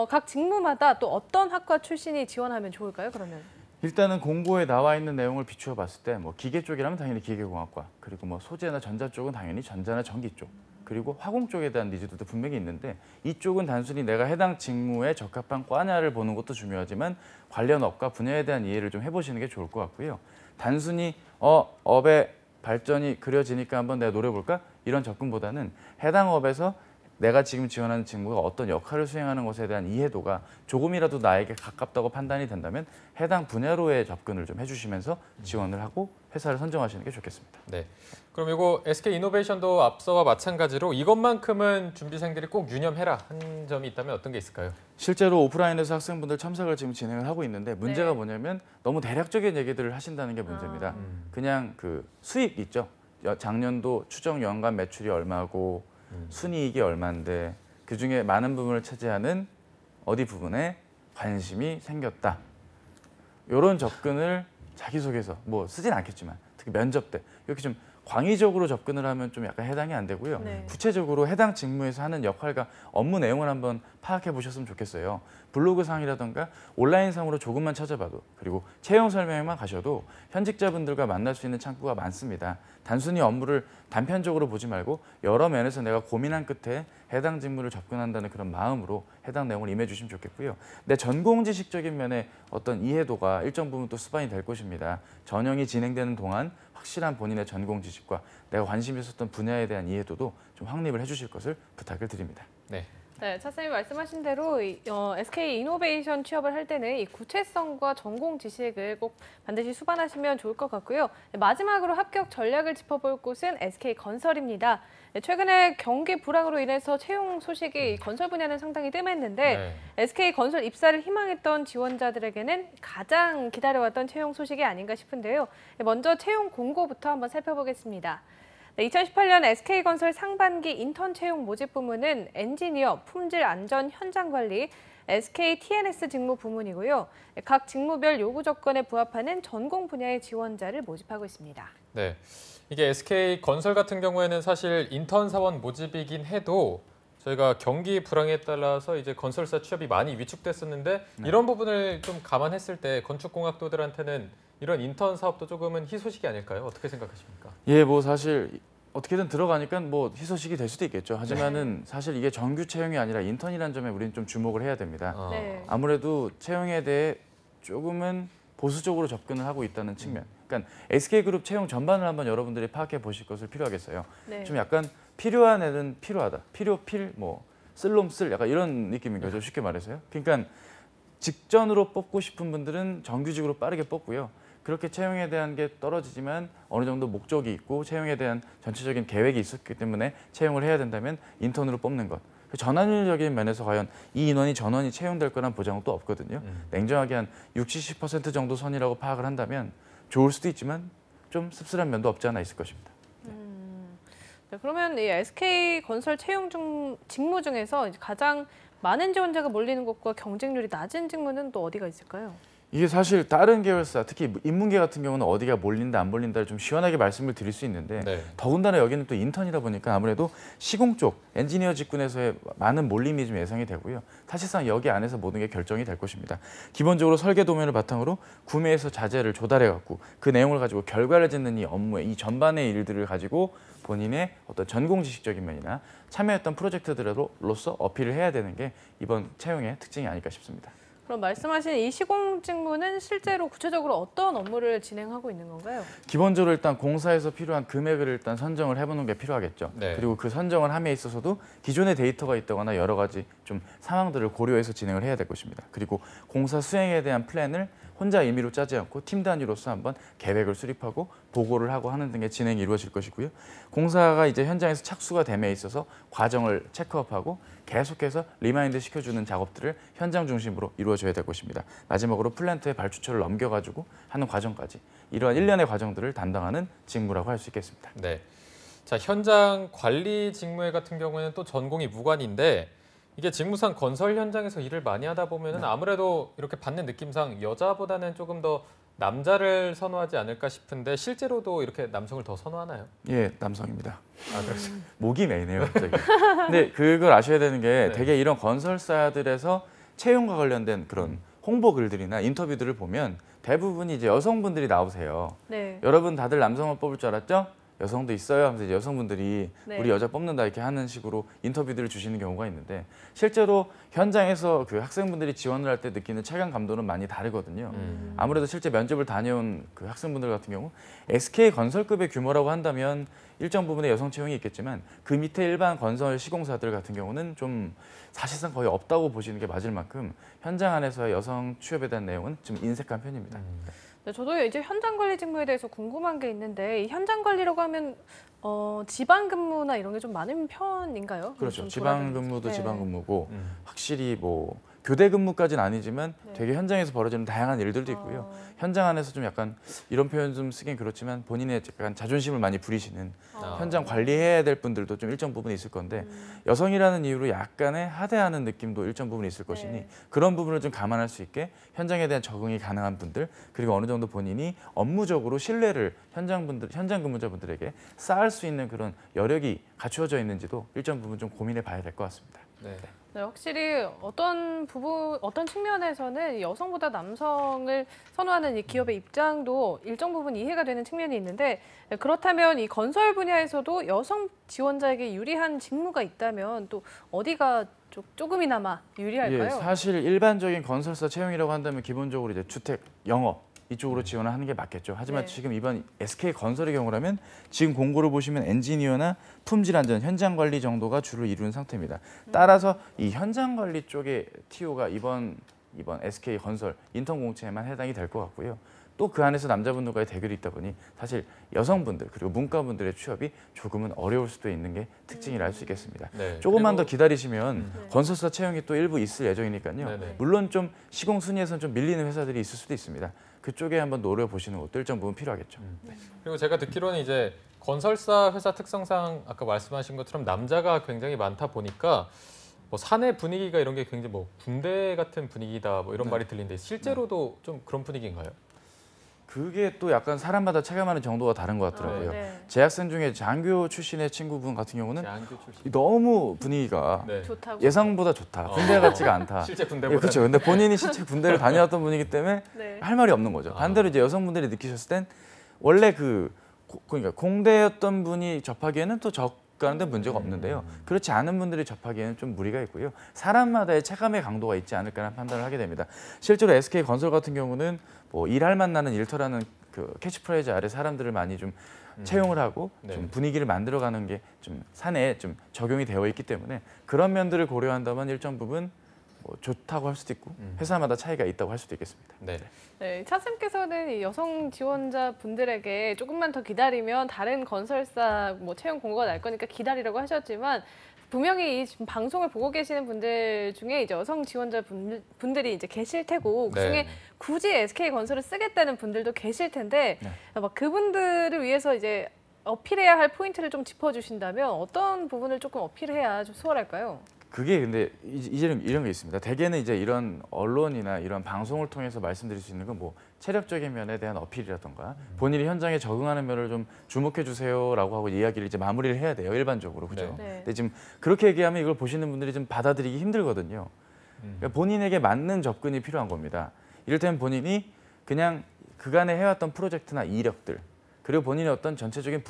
각 직무마다 또 어떤 학과 출신이 지원하면 좋을까요, 그러면? 일단은 공고에 나와 있는 내용을 비추어 봤을 때 뭐 기계 쪽이라면 당연히 기계공학과 그리고 뭐 소재나 전자 쪽은 당연히 전자나 전기 쪽 그리고 화공 쪽에 대한 니즈도 분명히 있는데 이쪽은 단순히 내가 해당 직무에 적합한 과냐를 보는 것도 중요하지만 관련 업과 분야에 대한 이해를 좀 해보시는 게 좋을 것 같고요. 단순히 업의 발전이 그려지니까 한번 내가 노려볼까? 이런 접근보다는 해당 업에서 내가 지금 지원하는 직무가 어떤 역할을 수행하는 것에 대한 이해도가 조금이라도 나에게 가깝다고 판단이 된다면 해당 분야로의 접근을 좀 해주시면서 지원을 하고 회사를 선정하시는 게 좋겠습니다. 네. 그럼 이거 SK 이노베이션도 앞서와 마찬가지로 이것만큼은 준비생들이 꼭 유념해라 한 점이 있다면 어떤 게 있을까요? 실제로 오프라인에서 학생분들 참석을 지금 진행을 하고 있는데 문제가 네. 뭐냐면 너무 대략적인 얘기들을 하시다는 게 문제입니다. 그냥 그 수익 있죠. 작년도 추정 연간 매출이 얼마고 순이익이 얼마인데 그중에 많은 부분을 차지하는 어디 부분에 관심이 생겼다. 이런 접근을 자기소개서 뭐 쓰진 않겠지만 특히 면접 때 이렇게 좀 광의적으로 접근을 하면 좀 약간 해당이 안 되고요. 네. 구체적으로 해당 직무에서 하는 역할과 업무 내용을 한번 파악해 보셨으면 좋겠어요. 블로그상이라던가 온라인상으로 조금만 찾아봐도 그리고 채용 설명회만 가셔도 현직자분들과 만날 수 있는 창구가 많습니다. 단순히 업무를 단편적으로 보지 말고 여러 면에서 내가 고민한 끝에 해당 직무를 접근한다는 그런 마음으로 해당 내용을 임해 주시면 좋겠고요. 내 전공 지식적인 면에 어떤 이해도가 일정 부분 또 수반이 될 것입니다. 전형이 진행되는 동안 확실한 본인의 전공 지식과 내가 관심 있었던 분야에 대한 이해도도 좀 확립을 해주실 것을 부탁을 드립니다. 네. 네, 차쌤이 말씀하신 대로 SK 이노베이션 취업을 할 때는 이 구체성과 전공 지식을 꼭 반드시 수반하시면 좋을 것 같고요. 네, 마지막으로 합격 전략을 짚어볼 곳은 SK 건설입니다. 네, 최근에 경기 불황으로 인해서 채용 소식이 이 건설 분야는 상당히 뜸했는데 네. SK 건설 입사를 희망했던 지원자들에게는 가장 기다려왔던 채용 소식이 아닌가 싶은데요. 네, 먼저 채용 공고부터 한번 살펴보겠습니다. 네, 2018년 SK건설 상반기 인턴 채용 모집 부문은 엔지니어, 품질 안전 현장 관리, SK TNS 직무 부문이고요. 각 직무별 요구 조건에 부합하는 전공 분야의 지원자를 모집하고 있습니다. 네. 이게 SK 건설 같은 경우에는 사실 인턴 사원 모집이긴 해도 저희가 경기 불황에 따라서 이제 건설사 취업이 많이 위축됐었는데 이런 부분을 좀 감안했을 때 건축공학도들한테는 이런 인턴 사업도 조금은 희소식이 아닐까요? 어떻게 생각하십니까? 예, 뭐 사실 어떻게든 들어가니까 뭐 희소식이 될 수도 있겠죠. 하지만은 사실 이게 정규 채용이 아니라 인턴이라는 점에 우리는 좀 주목을 해야 됩니다. 네. 아무래도 채용에 대해 조금은 보수적으로 접근을 하고 있다는 측면. 그러니까 SK그룹 채용 전반을 한번 여러분들이 파악해 보실 것을 필요하겠어요. 네. 좀 약간 필요한 애는 필요하다. 뭐 쓸놈쓸 약간 이런 느낌인 거죠. 쉽게 말해서요. 그러니까 직전으로 뽑고 싶은 분들은 정규직으로 빠르게 뽑고요. 그렇게 채용에 대한 게 떨어지지만 어느 정도 목적이 있고 채용에 대한 전체적인 계획이 있었기 때문에 채용을 해야 된다면 인턴으로 뽑는 것. 전환율적인 면에서 과연 이 인원이 전원이 채용될 거란 보장은 또 없거든요. 냉정하게 한 60, 70% 정도 선이라고 파악을 한다면 좋을 수도 있지만 좀 씁쓸한 면도 없지 않아 있을 것입니다. 네, 그러면 이 SK건설 채용 직무 중에서 이제 가장 많은 지원자가 몰리는 곳과 경쟁률이 낮은 직무는 또 어디가 있을까요? 이게 사실 다른 계열사, 특히 인문계 같은 경우는 어디가 몰린다 안 몰린다를 좀 시원하게 말씀을 드릴 수 있는데 네. 더군다나 여기는 또 인턴이다 보니까 아무래도 시공 쪽 엔지니어 직군에서의 많은 몰림이 좀 예상이 되고요. 사실상 여기 안에서 모든 게 결정이 될 것입니다. 기본적으로 설계 도면을 바탕으로 구매에서 자재를 조달해 갖고 그 내용을 가지고 결과를 짓는 이 업무의 이 전반의 일들을 가지고 본인의 어떤 전공 지식적인 면이나 참여했던 프로젝트들로서 어필을 해야 되는 게 이번 채용의 특징이 아닐까 싶습니다. 그럼 말씀하신 이 시공 직무는 실제로 구체적으로 어떤 업무를 진행하고 있는 건가요? 기본적으로 일단 공사에서 필요한 금액을 일단 선정을 해보는 게 필요하겠죠. 네. 그리고 그 선정을 함에 있어서도 기존의 데이터가 있다거나 여러 가지 좀 상황들을 고려해서 진행을 해야 될 것입니다. 그리고 공사 수행에 대한 플랜을 혼자 임의로 짜지 않고 팀 단위로서 한번 계획을 수립하고 보고를 하고 하는 등의 진행이 이루어질 것이고요. 공사가 이제 현장에서 착수가 됨에 있어서 과정을 체크업하고 계속해서 리마인드 시켜주는 작업들을 현장 중심으로 이루어져야 될 것입니다. 마지막으로 플랜트의 발주처를 넘겨가지고 하는 과정까지 이러한 일련의 과정들을 담당하는 직무라고 할 수 있겠습니다. 네. 자, 현장 관리 직무 같은 경우에는 또 전공이 무관인데 이게 직무상 건설 현장에서 일을 많이 하다 보면은 아무래도 이렇게 받는 느낌상 여자보다는 조금 더 남자를 선호하지 않을까 싶은데 실제로도 이렇게 남성을 더 선호하나요? 예, 남성입니다. 아, 그렇죠. 목이 메이네요, 갑자기. 근데 그걸 아셔야 되는 게 네. 되게 이런 건설사들에서 채용과 관련된 그런 홍보 글들이나 인터뷰들을 보면 대부분이 이제 여성분들이 나오세요. 네. 여러분 다들 남성만 뽑을 줄 알았죠? 여성도 있어요 하면서 이제 여성분들이 네. 우리 여자 뽑는다 이렇게 하는 식으로 인터뷰들을 주시는 경우가 있는데 실제로 현장에서 그 학생분들이 지원을 할 때 느끼는 체감 감도는 많이 다르거든요. 아무래도 실제 면접을 다녀온 그 학생분들 같은 경우 SK 건설급의 규모라고 한다면 일정 부분의 여성 채용이 있겠지만 그 밑에 일반 건설 시공사들 같은 경우는 좀 사실상 거의 없다고 보시는 게 맞을 만큼 현장 안에서의 여성 취업에 대한 내용은 좀 인색한 편입니다. 네, 저도 이제 현장 관리 직무에 대해서 궁금한 게 있는데 이 현장 관리라고 하면 지방 근무나 이런 게 좀 많은 편인가요? 그렇죠. 좀 지방 돌아다니면서. 근무도 네. 지방 근무고 확실히 뭐 교대 근무까지는 아니지만 네. 되게 현장에서 벌어지는 다양한 일들도 있고요. 현장 안에서 좀 약간 이런 표현 좀 쓰긴 그렇지만 본인의 약간 자존심을 많이 부리시는 현장 관리해야 될 분들도 좀 일정 부분 있을 건데 여성이라는 이유로 약간의 하대하는 느낌도 일정 부분 있을 것이니 네. 그런 부분을 좀 감안할 수 있게 현장에 대한 적응이 가능한 분들 그리고 어느 정도 본인이 업무적으로 신뢰를 현장 근무자분들에게 쌓을 수 있는 그런 여력이 갖추어져 있는지도 일정 부분 좀 고민해 봐야 될 것 같습니다. 네. 네, 확실히 어떤 측면에서는 여성보다 남성을 선호하는 이 기업의 입장도 일정 부분 이해가 되는 측면이 있는데 그렇다면 이 건설 분야에서도 여성 지원자에게 유리한 직무가 있다면 또 어디가 조금이나마 유리할까요? 예, 사실 일반적인 건설사 채용이라고 한다면 기본적으로 이제 주택, 영업 이쪽으로 지원을 하는 게 맞겠죠. 하지만 네. 지금 이번 SK건설의 경우라면 지금 공고를 보시면 엔지니어나 품질 안전, 현장 관리 정도가 주를 이루는 상태입니다. 따라서 이 현장 관리 쪽의 TO가 이번 SK건설 인턴 공채에만 해당이 될 것 같고요. 또 그 안에서 남자분들과의 대결이 있다 보니 사실 여성분들 그리고 문과분들의 취업이 조금은 어려울 수도 있는 게 특징이라 할 수 있겠습니다. 네. 조금만 더 그리고- 기다리시면 건설사 채용이 또 일부 있을 예정이니까요. 네네. 물론 좀 시공 순위에서는 좀 밀리는 회사들이 있을 수도 있습니다. 그쪽에 한번 노려보시는 것도 일정 부분 필요하겠죠. 그리고 제가 듣기로는 이제 건설사 회사 특성상 아까 말씀하신 것처럼 남자가 굉장히 많다 보니까 뭐 사내 분위기가 이런 게 굉장히 뭐 군대 같은 분위기다 뭐 이런 말이 들리는데 실제로도 좀 그런 분위기인가요? 그게 또 약간 사람마다 체감하는 정도가 다른 것 같더라고요. 네. 재학생 중에 장교 출신의 친구분 같은 경우는 대한교 출신. 너무 분위기가 네. 좋다고. 예상보다 좋다. 군대 같지가 않다. 실제 예, 군대보다. 그렇죠. 근데 본인이 실제 군대를 다녀왔던 분이기 때문에 네. 할 말이 없는 거죠. 반대로 이제 여성분들이 느끼셨을 땐 원래 그러니까 공대였던 분이 접하기에는 또 접가는데 문제가 없는데요. 그렇지 않은 분들이 접하기에는 좀 무리가 있고요. 사람마다의 체감의 강도가 있지 않을까라는 판단을 하게 됩니다. 실제로 SK건설 같은 경우는 뭐 일할 만 나는 일터라는 그 캐치프레이즈 아래 사람들을 많이 좀 채용을 하고 네. 좀 분위기를 만들어가는 게 좀 사내에 좀 적용이 되어 있기 때문에 그런 면들을 고려한다면 일정 부분 뭐 좋다고 할 수도 있고 회사마다 차이가 있다고 할 수도 있겠습니다. 네. 네, 차쌤께서는 이 여성 지원자 분들에게 조금만 더 기다리면 다른 건설사 뭐 채용 공고가 날 거니까 기다리라고 하셨지만 분명히 이 지금 방송을 보고 계시는 분들 중에 이제 여성 지원자 분들이 이제 계실 테고 네. 그중에 굳이 SK건설을 쓰겠다는 분들도 계실 텐데 막 그분들을 위해서 이제 어필해야 할 포인트를 좀 짚어주신다면 어떤 부분을 조금 어필해야 좀 수월할까요? 그게 근데 이제는 이런 게 있습니다. 대개는 이제 이런 언론이나 이런 방송을 통해서 말씀드릴 수 있는 건 뭐 체력적인 면에 대한 어필이라던가 본인이 현장에 적응하는 면을 좀 주목해 주세요라고 하고 이야기를 이제 마무리를 해야 돼요. 일반적으로 그죠? 네. 근데 지금 그렇게 얘기하면 이걸 보시는 분들이 좀 받아들이기 힘들거든요. 그러니까 본인에게 맞는 접근이 필요한 겁니다. 이를테면 본인이 그냥 그간에 해왔던 프로젝트나 이력들 그리고 본인의 어떤 전체적인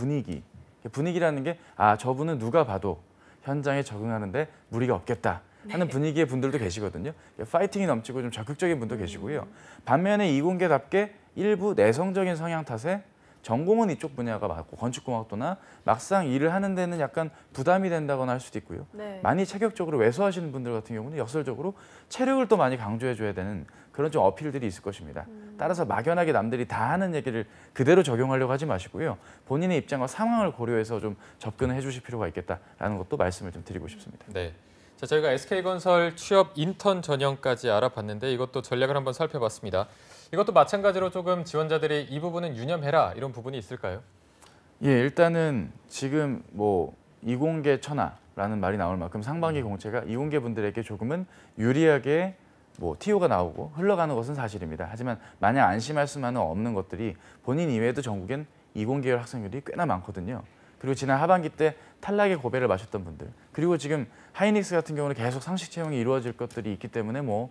분위기라는 게 아 저분은 누가 봐도 현장에 적응하는데 무리가 없겠다 하는 분위기의 분들도 계시거든요. 파이팅이 넘치고 좀 적극적인 분도 계시고요. 반면에 이공계답게 일부 내성적인 성향 탓에 전공은 이쪽 분야가 맞고 건축공학도나 막상 일을 하는 데는 약간 부담이 된다거나 할 수도 있고요. 네. 많이 체격적으로 왜소하시는 분들 같은 경우는 역설적으로 체력을 또 많이 강조해 줘야 되는 그런 좀 어필들이 있을 것입니다. 따라서 막연하게 남들이 다 하는 얘기를 그대로 적용하려고 하지 마시고요. 본인의 입장과 상황을 고려해서 좀 접근을 해주실 필요가 있겠다라는 것도 말씀을 좀 드리고 싶습니다. 네. 자, 저희가 SK건설 취업 인턴 전형까지 알아봤는데 이것도 전략을 한번 살펴봤습니다. 이것도 마찬가지로 조금 지원자들이 이 부분은 유념해라 이런 부분이 있을까요? 예, 일단은 지금 뭐 이공계 천하라는 말이 나올 만큼 상반기 공채가 이공계 분들에게 조금은 유리하게 뭐 TO가 나오고 흘러가는 것은 사실입니다. 하지만 마냥 안심할 수만은 없는 것들이 본인 이외에도 전국엔 이공계열 학생들이 꽤나 많거든요. 그리고 지난 하반기 때 탈락의 고배를 마셨던 분들 그리고 지금 하이닉스 같은 경우는 계속 상식 채용이 이루어질 것들이 있기 때문에 뭐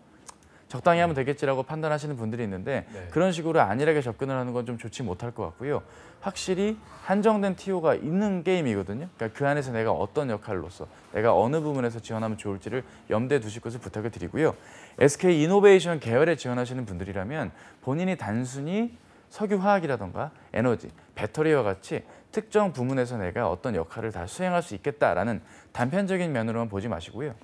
적당히 하면 되겠지라고 판단하시는 분들이 있는데 네. 그런 식으로 안일하게 접근을 하는 건 좀 좋지 못할 것 같고요. 확실히 한정된 TO가 있는 게임이거든요. 그러니까 그 안에서 내가 어떤 역할로서 내가 어느 부분에서 지원하면 좋을지를 염두에 두실 것을 부탁을 드리고요. SK 이노베이션 계열에 지원하시는 분들이라면 본인이 단순히 석유화학이라던가 에너지, 배터리와 같이 특정 부문에서 내가 어떤 역할을 다 수행할 수 있겠다라는 단편적인 면으로만 보지 마시고요.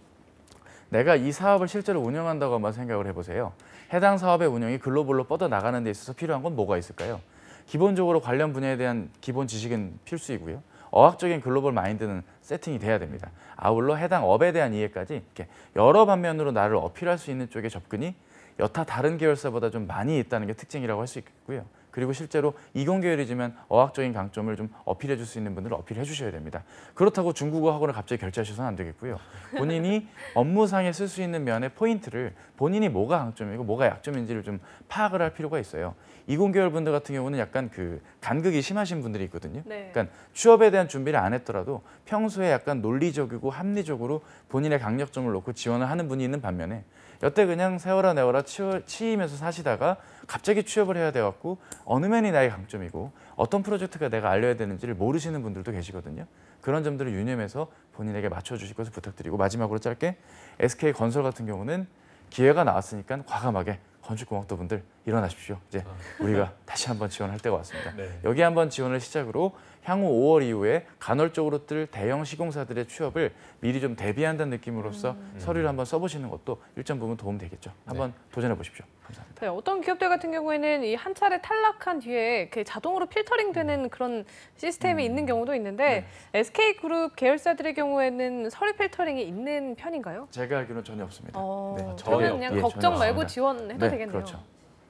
내가 이 사업을 실제로 운영한다고 한번 생각을 해보세요. 해당 사업의 운영이 글로벌로 뻗어나가는 데 있어서 필요한 건 뭐가 있을까요? 기본적으로 관련 분야에 대한 기본 지식은 필수이고요. 어학적인 글로벌 마인드는 세팅이 돼야 됩니다. 아울러 해당 업에 대한 이해까지 이렇게 여러 방면으로 나를 어필할 수 있는 쪽의 접근이 여타 다른 계열사보다 좀 많이 있다는 게 특징이라고 할 수 있겠고요. 그리고 실제로 이공계열이지만 어학적인 강점을 좀 어필해 줄 수 있는 분들은 어필해 주셔야 됩니다. 그렇다고 중국어 학원을 갑자기 결제하셔서는 안 되겠고요. 본인이 업무상에 쓸 수 있는 면의 포인트를 본인이 뭐가 강점이고 뭐가 약점인지를 좀 파악을 할 필요가 있어요. 이공계열 분들 같은 경우는 약간 그 간극이 심하신 분들이 있거든요. 네. 그러니까 취업에 대한 준비를 안 했더라도 평소에 약간 논리적이고 합리적으로 본인의 강력점을 놓고 지원을 하는 분이 있는 반면에 여태 그냥 세워라 내워라 치이면서 사시다가 갑자기 취업을 해야 돼갖고 어느 면이 나의 강점이고 어떤 프로젝트가 내가 알려야 되는지를 모르시는 분들도 계시거든요. 그런 점들을 유념해서 본인에게 맞춰주실 것을 부탁드리고 마지막으로 짧게 SK건설 같은 경우는 기회가 나왔으니까 과감하게 건축공학도분들 일어나십시오. 이제 우리가 다시 한번 지원할 때가 왔습니다. 네. 여기 한번 지원을 시작으로 향후 5월 이후에 간헐적으로 뜰 대형 시공사들의 취업을 미리 좀 대비한다는 느낌으로써 서류를 한번 써보시는 것도 일정 부분 도움 되겠죠. 한번 도전해 보십시오. 감사합니다. 네, 어떤 기업들 같은 경우에는 이 한 차례 탈락한 뒤에 이렇게 자동으로 필터링되는 그런 시스템이 있는 경우도 있는데 SK그룹 계열사들의 경우에는 서류 필터링이 있는 편인가요? 제가 알기로는 전혀 없습니다. 전혀 그러면 그냥 예, 걱정 전혀 말고 없습니다. 지원해도 네, 되겠네요. 그렇죠.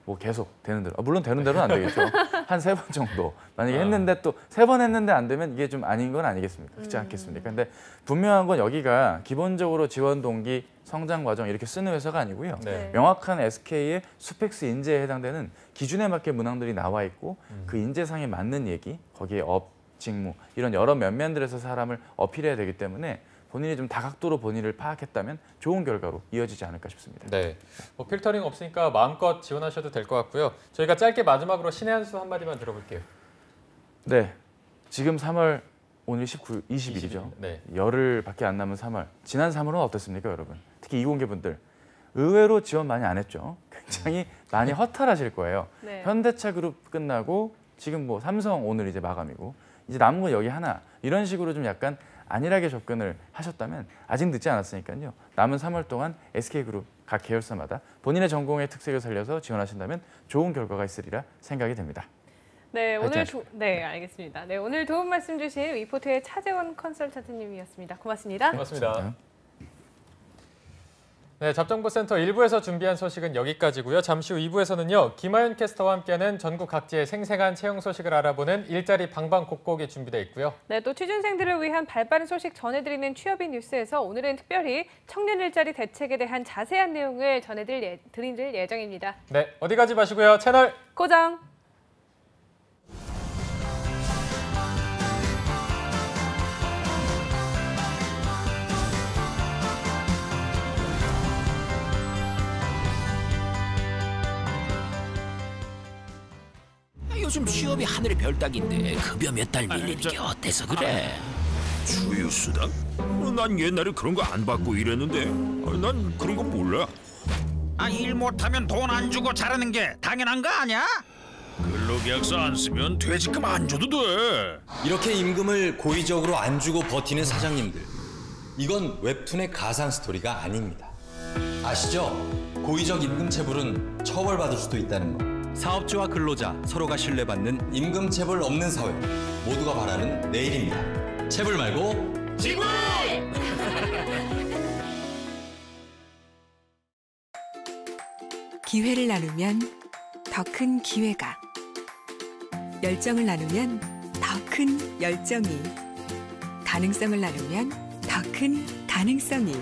뭐 계속 되는 대로. 물론 되는 대로는 안 되겠죠. 한 3번 정도. 만약에 했는데 또 3번 했는데 안 되면 이게 좀 아닌 건 아니겠습니까? 그렇지 않겠습니까? 근데 분명한 건 여기가 기본적으로 지원 동기, 성장 과정 이렇게 쓰는 회사가 아니고요. 네. 명확한 SK의 수펙스 인재에 해당되는 기준에 맞게 문항들이 나와 있고 그 인재상에 맞는 얘기, 거기에 업, 직무 이런 여러 면면들에서 사람을 어필해야 되기 때문에 본인이 좀 다각도로 본인을 파악했다면 좋은 결과로 이어지지 않을까 싶습니다. 네. 뭐 필터링 없으니까 마음껏 지원하셔도 될 것 같고요. 저희가 짧게 마지막으로 신의 한 수 한마디만 들어볼게요. 네. 지금 3월 오늘 20일이죠. 네. 열흘밖에 안 남은 3월. 지난 3월은 어떻습니까, 여러분? 특히 이공계분들. 의외로 지원 많이 안 했죠. 굉장히 많이 허탈하실 거예요. 네. 현대차 그룹 끝나고 지금 뭐 삼성 오늘 이제 마감이고 이제 남은 건 여기 하나. 이런 식으로 좀 약간 안일하게 접근을 하셨다면 아직 늦지 않았으니까요. 남은 3월 동안 SK그룹 각 계열사마다 본인의 전공의 특색을 살려서 지원하신다면 좋은 결과가 있으리라 생각이 됩니다. 네, 오늘 파이팅 네, 알겠습니다. 네, 오늘 도움 말씀 주신 위포트의 차재원 컨설턴트님이었습니다. 고맙습니다. 고맙습니다. 네, 잡정보센터 1부에서 준비한 소식은 여기까지고요. 잠시 후 2부에서는요. 김하윤 캐스터와 함께하는 전국 각지의 생생한 채용 소식을 알아보는 일자리 방방곡곡이 준비되어 있고요. 네, 또 취준생들을 위한 발빠른 소식 전해드리는 취업인 뉴스에서 오늘은 특별히 청년 일자리 대책에 대한 자세한 내용을 전해드릴 예정입니다. 네, 어디 가지 마시고요. 채널 고정! 요즘 취업이 하늘의 별 따기인데 급여 몇 달 밀리는 게 어때서 그래? 주휴수당? 난 옛날에 그런 거 안 받고 일했는데 난 그런 거 몰라. 일 못하면 돈 안 주고 자라는 게 당연한 거 아니야? 근로계약서 안 쓰면 퇴직금 안 줘도 돼. 이렇게 임금을 고의적으로 안 주고 버티는 사장님들, 이건 웹툰의 가상 스토리가 아닙니다. 아시죠? 고의적 임금 체불은 처벌받을 수도 있다는 거. 사업주와 근로자 서로가 신뢰받는 임금 체불 없는 사회, 모두가 바라는 내일입니다. 체불 말고 지불! 기회를 나누면 더 큰 기회가, 열정을 나누면 더 큰 열정이, 가능성을 나누면 더 큰 가능성이,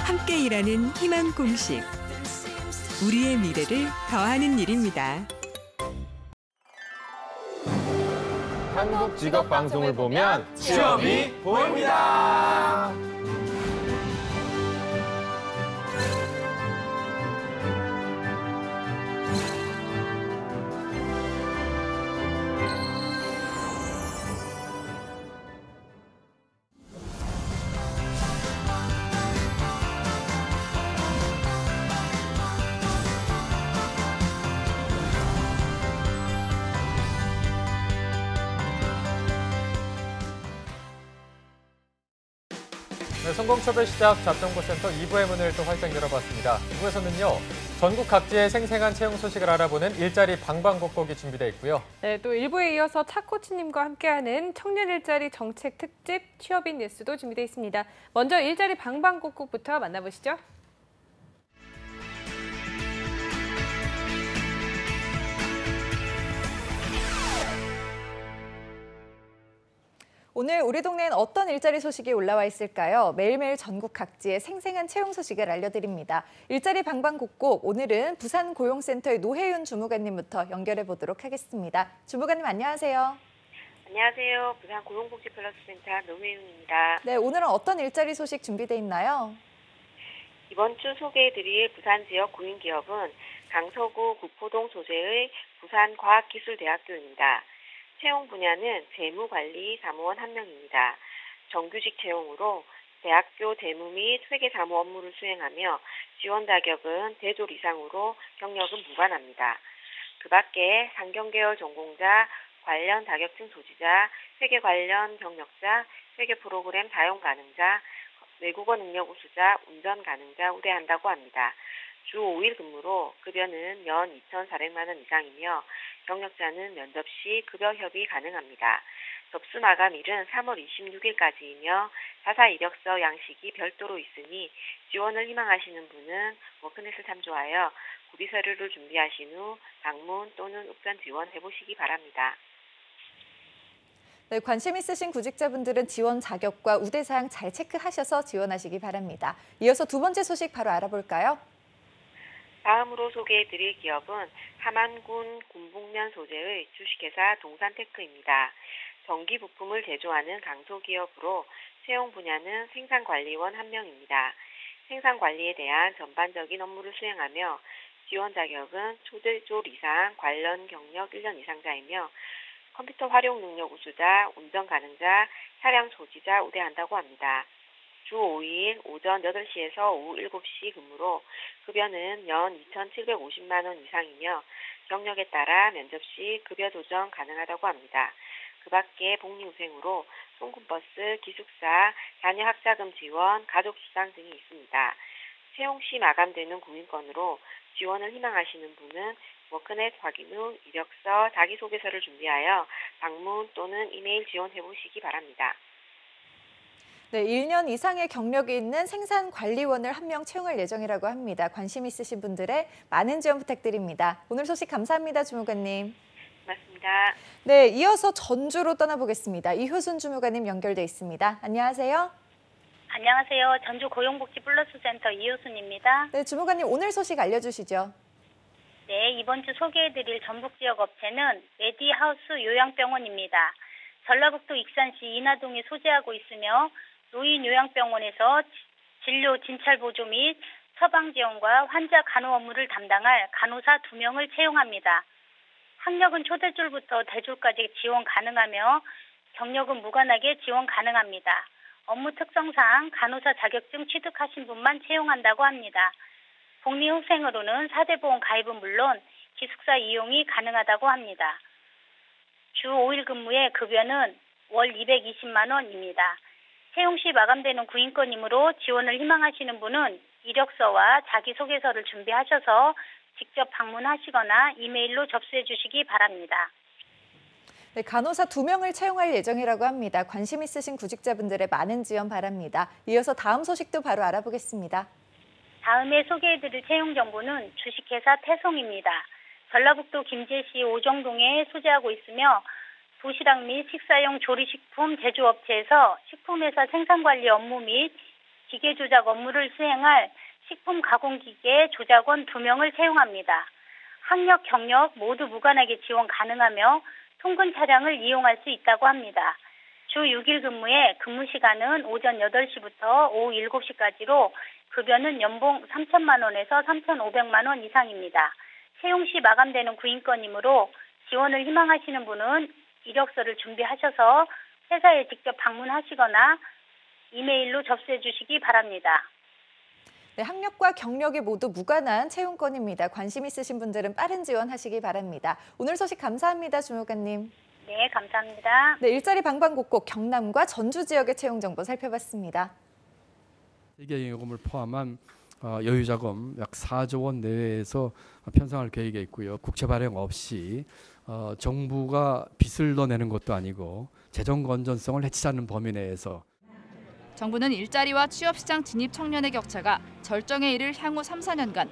함께 일하는 희망 공식, 우리의 미래를 더하는 일입니다. 한국 직업 방송을 보면 취업이 보입니다. 네, 성공초별 시작 잡정보센터 2부의 문을 또 활짝 열어봤습니다. 2부에서는요. 전국 각지의 생생한 채용 소식을 알아보는 일자리 방방곡곡이 준비되어 있고요. 네, 또 1부에 이어서 차코치님과 함께하는 청년 일자리 정책 특집 취업인 뉴스도 준비되어 있습니다. 먼저 일자리 방방곡곡부터 만나보시죠. 오늘 우리 동네엔 어떤 일자리 소식이 올라와 있을까요? 매일매일 전국 각지의 생생한 채용 소식을 알려드립니다. 일자리 방방곡곡, 오늘은 부산고용센터의 노혜윤 주무관님부터 연결해 보도록 하겠습니다. 주무관님 안녕하세요. 안녕하세요. 부산고용복지플러스센터 노혜윤입니다. 네, 오늘은 어떤 일자리 소식 준비돼 있나요? 이번 주 소개해드릴 부산 지역 공인기업은 강서구 구포동 소재의 부산과학기술대학교입니다. 채용 분야는 재무관리 사무원 1명입니다. 정규직 채용으로 대학교 재무 및 회계 사무 업무를 수행하며 지원 자격은 대졸 이상으로 경력은 무관합니다. 그 밖에 상경계열 전공자, 관련 자격증 소지자, 회계 관련 경력자, 회계 프로그램 사용 가능자, 외국어 능력 우수자, 운전 가능자 우대한다고 합니다. 주 5일 근무로 급여는 연 2,400만 원 이상이며 경력자는 면접 시 급여 협의 가능합니다. 접수 마감일은 3월 26일까지이며 자사 이력서 양식이 별도로 있으니 지원을 희망하시는 분은 워크넷을 참조하여 구비 서류를 준비하신 후 방문 또는 우편 지원해 보시기 바랍니다. 네, 관심 있으신 구직자분들은 지원 자격과 우대사항 잘 체크하셔서 지원하시기 바랍니다. 이어서 두 번째 소식 바로 알아볼까요? 다음으로 소개해드릴 기업은 함안군 군북면 소재의 주식회사 동산테크입니다. 전기 부품을 제조하는 강소기업으로 채용 분야는 생산관리원 1명입니다. 생산관리에 대한 전반적인 업무를 수행하며 지원 자격은 초대졸 이상 관련 경력 1년 이상자이며 컴퓨터 활용 능력 우수자, 운전 가능자, 차량 소지자 우대한다고 합니다. 주 5일 오전 8시에서 오후 7시 근무로 급여는 연 2,750만 원 이상이며 경력에 따라 면접 시 급여 조정 가능하다고 합니다. 그 밖에 복리후생으로 송금버스, 기숙사, 자녀 학자금 지원, 가족 수당 등이 있습니다. 채용 시 마감되는 구인권으로 지원을 희망하시는 분은 워크넷 확인 후 이력서, 자기소개서를 준비하여 방문 또는 이메일 지원해 보시기 바랍니다. 네, 1년 이상의 경력이 있는 생산관리원을 1명 채용할 예정이라고 합니다. 관심 있으신 분들의 많은 지원 부탁드립니다. 오늘 소식 감사합니다, 주무관님. 맞습니다. 네, 이어서 전주로 떠나보겠습니다. 이효순 주무관님 연결돼 있습니다. 안녕하세요. 안녕하세요. 전주 고용복지 플러스 센터 이효순입니다. 네, 주무관님 오늘 소식 알려주시죠. 네, 이번 주 소개해드릴 전북 지역 업체는 메디하우스 요양병원입니다. 전라북도 익산시 인하동에 소재하고 있으며 노인 요양병원에서 진료 진찰 보조 및 처방 지원과 환자 간호 업무를 담당할 간호사 2명을 채용합니다. 학력은 초대졸부터 대졸까지 지원 가능하며 경력은 무관하게 지원 가능합니다. 업무 특성상 간호사 자격증 취득하신 분만 채용한다고 합니다. 복리후생으로는 사대보험 가입은 물론 기숙사 이용이 가능하다고 합니다. 주 5일 근무의 급여는 월 220만 원입니다. 채용 시 마감되는 구인권이므로 지원을 희망하시는 분은 이력서와 자기소개서를 준비하셔서 직접 방문하시거나 이메일로 접수해 주시기 바랍니다. 네, 간호사 2명을 채용할 예정이라고 합니다. 관심 있으신 구직자분들의 많은 지원 바랍니다. 이어서 다음 소식도 바로 알아보겠습니다. 다음에 소개해드릴 채용 정보는 주식회사 태송입니다. 전라북도 김제시 오정동에 소재하고 있으며 도시락 및 식사용 조리식품 제조업체에서 식품회사 생산관리 업무 및 기계 조작 업무를 수행할 식품 가공기계 조작원 2명을 채용합니다. 학력, 경력 모두 무관하게 지원 가능하며 통근 차량을 이용할 수 있다고 합니다. 주 6일 근무에 근무 시간은 오전 8시부터 오후 7시까지로 급여는 연봉 3천만 원에서 3,500만 원 이상입니다. 채용 시 마감되는 구인권이므로 지원을 희망하시는 분은 이력서를 준비하셔서 회사에 직접 방문하시거나 이메일로 접수해 주시기 바랍니다. 네, 학력과 경력이 모두 무관한 채용권입니다. 관심 있으신 분들은 빠른 지원하시기 바랍니다. 오늘 소식 감사합니다, 주무관님. 네, 감사합니다. 네, 일자리 방방곡곡 경남과 전주 지역의 채용 정보 살펴봤습니다. 세계연금을 포함한 여유자금 약 4조 원 내외에서 편성할 계획에 있고요. 국채 발행 없이 정부가 빚을 더 내는 것도 아니고 재정 건전성을 해치지 않는 범위 내에서 정부는 일자리와 취업시장 진입 청년의 격차가 절정에 이를 향후 3, 4년간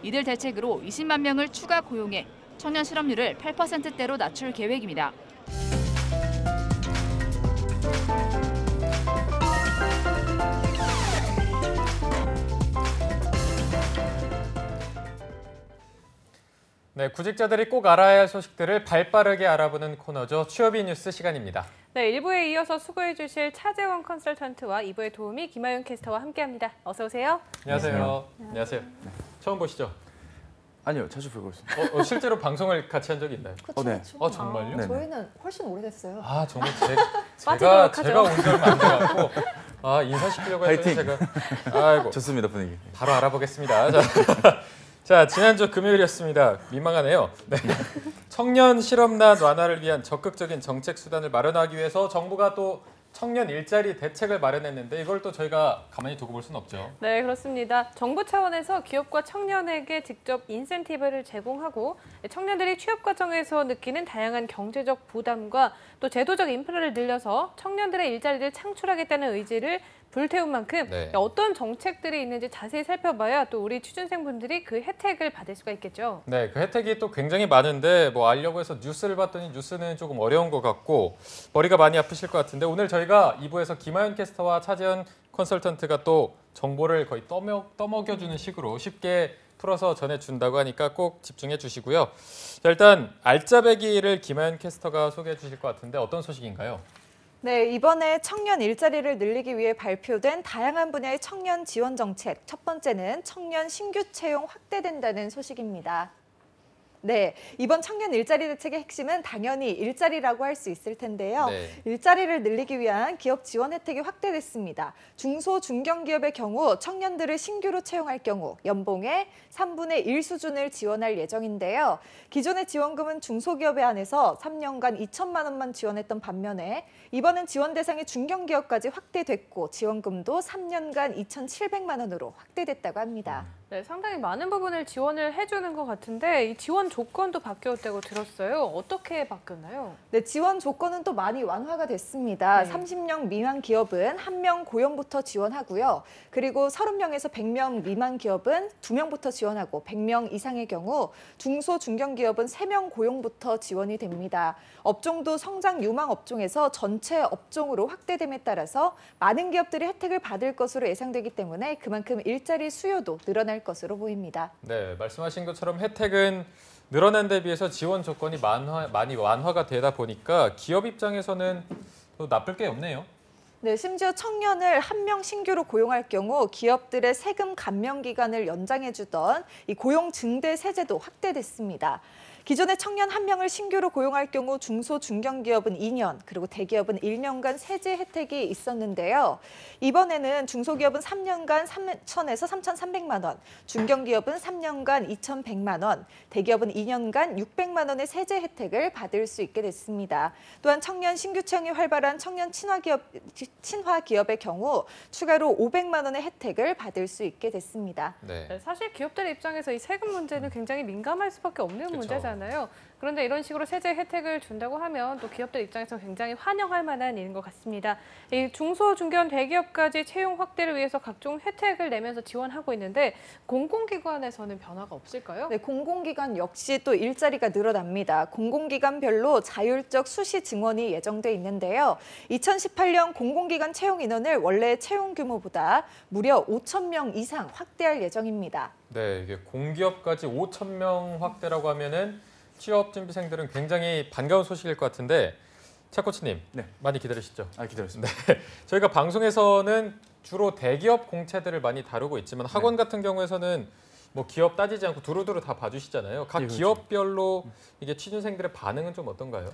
이들 대책으로 20만 명을 추가 고용해 청년 실업률을 8%대로 낮출 계획입니다. 네, 구직자들이 꼭 알아야 할 소식들을 발빠르게 알아보는 코너죠. 취업이 뉴스 시간입니다. 네, 1부에 이어서 수고해 주실 차재원 컨설턴트와 2부의 도우미 김하윤 캐스터와 함께합니다. 어서 오세요. 안녕하세요. 안녕하세요. 처음 보시죠? 아니요, 자주 보고 있습니다. 실제로 방송을 같이 한 적이 있나요? 네. 정말요? 저희는 훨씬 오래됐어요. 정말 제가 온 지 얼마 안 돼갖고 아, 인사시키려고 했더니 제가 아이고. 좋습니다, 분위기. 바로 알아보겠습니다. 자, 지난주 금요일이었습니다. 민망하네요. 네. 청년 실업난 완화를 위한 적극적인 정책 수단을 마련하기 위해서 정부가 또 청년 일자리 대책을 마련했는데 이걸 또 저희가 가만히 두고 볼 수는 없죠. 네, 그렇습니다. 정부 차원에서 기업과 청년에게 직접 인센티브를 제공하고 청년들이 취업 과정에서 느끼는 다양한 경제적 부담과 또 제도적 인프라를 늘려서 청년들의 일자리를 창출하겠다는 의지를 불태운 만큼 네. 어떤 정책들이 있는지 자세히 살펴봐야 또 우리 취준생분들이 그 혜택을 받을 수가 있겠죠. 네, 그 혜택이 또 굉장히 많은데 뭐 알려고 해서 뉴스를 봤더니 뉴스는 조금 어려운 것 같고 머리가 많이 아프실 것 같은데 오늘 저희가 2부에서 김하연 캐스터와 차재현 컨설턴트가 또 정보를 거의 떠먹여주는 식으로 쉽게 풀어서 전해준다고 하니까 꼭 집중해 주시고요. 자, 일단 알짜배기를 김하연 캐스터가 소개해 주실 것 같은데 어떤 소식인가요? 네, 이번에 청년 일자리를 늘리기 위해 발표된 다양한 분야의 청년 지원 정책. 첫 번째는 청년 신규 채용 확대된다는 소식입니다. 네, 이번 청년 일자리 대책의 핵심은 당연히 일자리라고 할 수 있을 텐데요. 네. 일자리를 늘리기 위한 기업 지원 혜택이 확대됐습니다. 중소, 중견기업의 경우 청년들을 신규로 채용할 경우 연봉의 3분의 1 수준을 지원할 예정인데요. 기존의 지원금은 중소기업에 한해서 3년간 2천만 원만 지원했던 반면에 이번엔 지원 대상이 중견기업까지 확대됐고 지원금도 3년간 2,700만 원으로 확대됐다고 합니다. 네, 상당히 많은 부분을 지원을 해주는 것 같은데 이 지원 조건도 바뀌었다고 들었어요. 어떻게 바뀌었나요? 네, 지원 조건은 또 많이 완화가 됐습니다. 네. 30명 미만 기업은 1명 고용부터 지원하고요. 그리고 30명에서 100명 미만 기업은 2명부터 지원하고 100명 이상의 경우 중소, 중견기업은 3명 고용부터 지원이 됩니다. 업종도 성장 유망 업종에서 전체 업종으로 확대됨에 따라서 많은 기업들이 혜택을 받을 것으로 예상되기 때문에 그만큼 일자리 수요도 늘어날 것으로 보입니다. 네, 말씀하신 것처럼 혜택은 늘어난 데 비해서 지원 조건이 많이 완화가 되다 보니까 기업 입장에서는 또 나쁠 게 없네요. 네, 심지어 청년을 1명 신규로 고용할 경우 기업들의 세금 감면 기간을 연장해주던 이 고용 증대 세제도 확대됐습니다. 기존에 청년 1명을 신규로 고용할 경우 중소, 중견기업은 2년, 그리고 대기업은 1년간 세제 혜택이 있었는데요. 이번에는 중소기업은 3년간 3천에서 3,300만 원, 중견기업은 3년간 2,100만 원, 대기업은 2년간 600만 원의 세제 혜택을 받을 수 있게 됐습니다. 또한 청년 신규 채용이 활발한 청년 친화 기업의 경우 추가로 500만 원의 혜택을 받을 수 있게 됐습니다. 네. 네, 사실 기업들 입장에서 이 세금 문제는 굉장히 민감할 수밖에 없는 문제잖아요. 그런데 이런 식으로 세제 혜택을 준다고 하면 또 기업들 입장에서 굉장히 환영할 만한 일인 것 같습니다. 이 중소, 중견, 대기업까지 채용 확대를 위해서 각종 혜택을 내면서 지원하고 있는데 공공기관에서는 변화가 없을까요? 네, 공공기관 역시 또 일자리가 늘어납니다. 공공기관별로 자율적 수시 증원이 예정돼 있는데요. 2018년 공공기관 채용 인원을 원래 채용 규모보다 무려 5,000명 이상 확대할 예정입니다. 네, 이게 공기업까지 5,000명 확대라고 하면은 취업 준비생들은 굉장히 반가운 소식일 것 같은데 차 코치님, 네. 많이 기다리시죠? 기다렸습니다. 네, 저희가 방송에서는 주로 대기업 공채들을 많이 다루고 있지만 학원 같은 경우에서는 뭐 기업 따지지 않고 두루두루 다 봐주시잖아요. 각 그렇죠. 기업별로 이게 취준생들의 반응은 좀 어떤가요?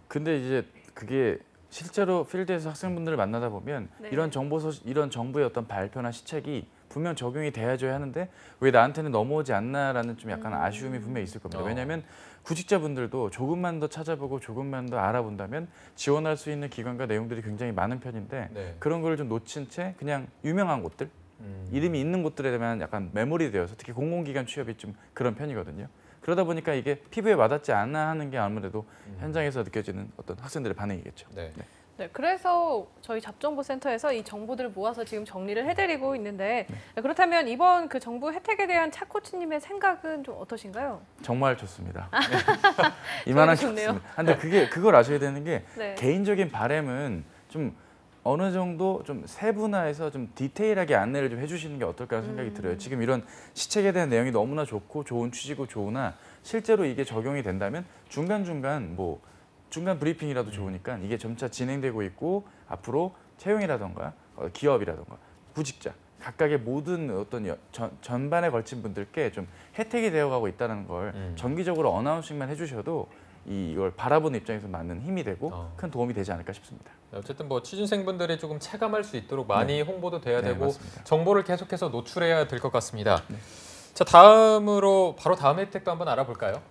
근데 이제 그게 실제로 필드에서 학생분들을 만나다 보면 네. 이런 정부의 어떤 발표나 시책이 분명 적용이 돼야줘야 하는데 왜 나한테는 넘어오지 않나라는 좀 약간 아쉬움이 분명히 있을 겁니다. 왜냐하면 구직자분들도 조금만 더 찾아보고 조금만 더 알아본다면 지원할 수 있는 기관과 내용들이 굉장히 많은 편인데 네. 그런 걸 좀 놓친 채 그냥 유명한 곳들, 이름이 있는 곳들에 대한 약간 메모리 되어서 특히 공공기관 취업이 좀 그런 편이거든요. 그러다 보니까 이게 피부에 와닿지 않아 하는 게 아무래도 현장에서 느껴지는 어떤 학생들의 반응이겠죠. 네. 네, 그래서 저희 잡정보센터에서 이 정보들을 모아서 지금 정리를 해드리고 있는데 그렇다면 이번 그 정부 혜택에 대한 차 코치님의 생각은 좀 어떠신가요? 정말 좋습니다. 이만한 게 좋네요. 없습니다. 근데 그걸 아셔야 되는 게 네. 개인적인 바람은 좀 어느 정도 좀 세분화해서 좀 디테일하게 안내를 좀 해주시는 게 어떨까 생각이 들어요. 지금 이런 시책에 대한 내용이 너무나 좋고 좋은 취지고 좋으나 실제로 이게 적용이 된다면 중간 브리핑이라도 좋으니까 이게 점차 진행되고 있고 앞으로 채용이라던가 기업이라던가 구직자 각각의 모든 어떤 전반에 걸친 분들께 좀 혜택이 되어가고 있다는 걸 정기적으로 어나운싱만 해주셔도 이걸 바라보는 입장에서 맞는 힘이 되고 큰 도움이 되지 않을까 싶습니다. 어쨌든 뭐 취준생분들이 조금 체감할 수 있도록 많이 홍보도 돼야 되고 맞습니다. 정보를 계속해서 노출해야 될 것 같습니다. 자, 다음으로 바로 다음 혜택도 한번 알아볼까요?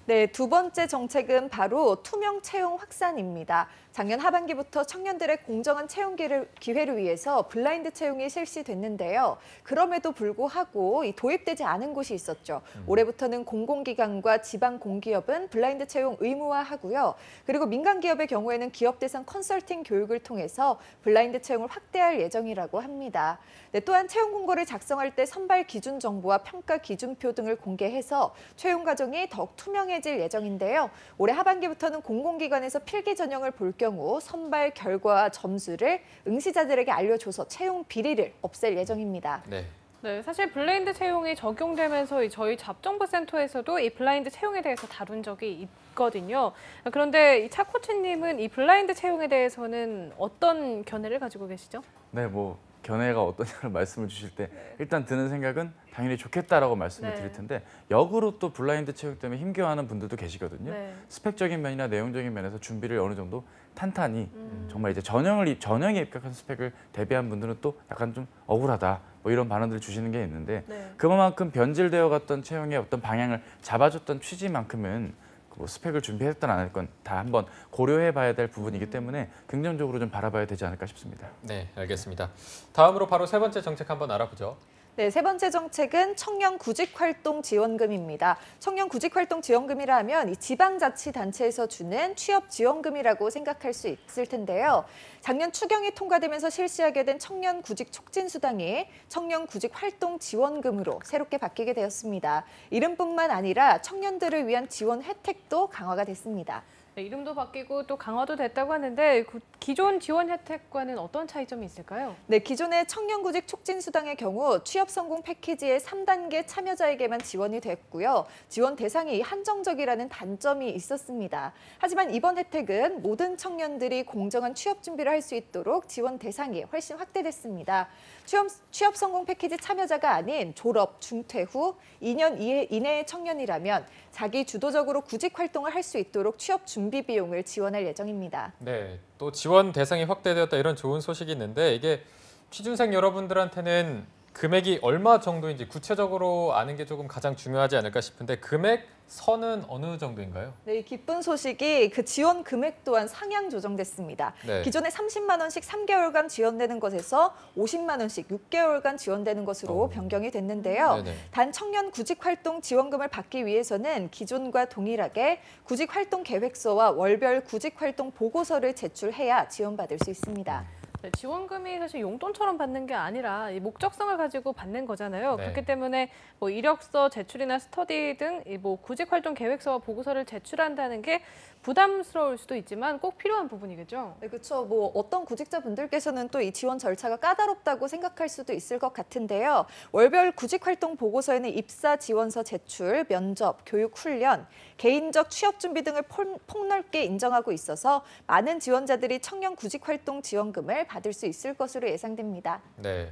네, 두 번째 정책은 바로 투명 채용 확산입니다. 작년 하반기부터 청년들의 공정한 채용 기회를 위해서 블라인드 채용이 실시됐는데요. 그럼에도 불구하고 도입되지 않은 곳이 있었죠. 올해부터는 공공기관과 지방 공기업은 블라인드 채용 의무화하고요. 그리고 민간 기업의 경우에는 기업 대상 컨설팅 교육을 통해서 블라인드 채용을 확대할 예정이라고 합니다. 네, 또한 채용 공고를 작성할 때 선발 기준 정보와 평가 기준표 등을 공개해서 채용 과정이 더욱 투명해질 예정인데요. 올해 하반기부터는 공공기관에서 필기 전형을 볼 경우 선발 결과와 점수를 응시자들에게 알려줘서 채용 비리를 없앨 예정입니다. 네, 사실 블라인드 채용이 적용되면서 저희 잡정보센터에서도 이 블라인드 채용에 대해서 다룬 적이 있거든요. 그런데 이 차 코치님은 이 블라인드 채용에 대해서는 어떤 견해를 가지고 계시죠? 네, 뭐 견해가 어떠냐를 말씀을 주실 때 일단 드는 생각은 당연히 좋겠다라고 말씀을 드릴 텐데 역으로 또 블라인드 채용 때문에 힘겨워하는 분들도 계시거든요. 스펙적인 면이나 내용적인 면에서 준비를 어느 정도 탄탄히 정말 이제 전형에 입각한 스펙을 대비한 분들은 또 약간 좀 억울하다 뭐 이런 반응들을 주시는 게 있는데 그만큼 변질되어 갔던 채용의 어떤 방향을 잡아줬던 취지만큼은 뭐 스펙을 준비했든 안 했건 다 한번 고려해봐야 될 부분이기 때문에 긍정적으로 좀 바라봐야 되지 않을까 싶습니다. 네, 알겠습니다. 다음으로 바로 세 번째 정책 한번 알아보죠. 네, 세 번째 정책은 청년 구직활동 지원금입니다. 청년 구직활동 지원금이라 하면 이 지방자치단체에서 주는 취업 지원금이라고 생각할 수 있을 텐데요. 작년 추경이 통과되면서 실시하게 된 청년 구직 촉진 수당이 청년 구직활동 지원금으로 새롭게 바뀌게 되었습니다. 이름뿐만 아니라 청년들을 위한 지원 혜택도 강화가 됐습니다. 네, 이름도 바뀌고 또 강화도 됐다고 하는데 기존 지원 혜택과는 어떤 차이점이 있을까요? 네, 기존의 청년구직 촉진수당의 경우 취업 성공 패키지의 3단계 참여자에게만 지원이 됐고요. 지원 대상이 한정적이라는 단점이 있었습니다. 하지만 이번 혜택은 모든 청년들이 공정한 취업 준비를 할 수 있도록 지원 대상이 훨씬 확대됐습니다. 취업 성공 패키지 참여자가 아닌 졸업, 중퇴 후 2년 이내의 청년이라면 자기 주도적으로 구직 활동을 할 수 있도록 취업 준비 비용을 지원할 예정입니다. 네, 또 지원 대상이 확대되었다 이런 좋은 소식이 있는데 이게 취준생 여러분들한테는 금액이 얼마 정도인지 구체적으로 아는 게 조금 가장 중요하지 않을까 싶은데 금액 선은 어느 정도인가요? 네, 이 기쁜 소식이 그 지원 금액 또한 상향 조정됐습니다. 네. 기존에 30만 원씩 3개월간 지원되는 것에서 50만 원씩 6개월간 지원되는 것으로 변경이 됐는데요. 단 청년 구직활동 지원금을 받기 위해서는 기존과 동일하게 구직활동 계획서와 월별 구직활동 보고서를 제출해야 지원받을 수 있습니다. 네, 지원금이 사실 용돈처럼 받는 게 아니라 이 목적성을 가지고 받는 거잖아요. 그렇기 때문에 뭐 이력서 제출이나 스터디 등 뭐 구직활동 계획서와 보고서를 제출한다는 게 부담스러울 수도 있지만 꼭 필요한 부분이겠죠. 네, 그렇죠. 뭐 어떤 구직자분들께서는 또 이 지원 절차가 까다롭다고 생각할 수도 있을 것 같은데요. 월별 구직활동 보고서에는 입사 지원서 제출, 면접, 교육 훈련, 개인적 취업 준비 등을 폭넓게 인정하고 있어서 많은 지원자들이 청년 구직활동 지원금을 받을 수 있을 것으로 예상됩니다. 네,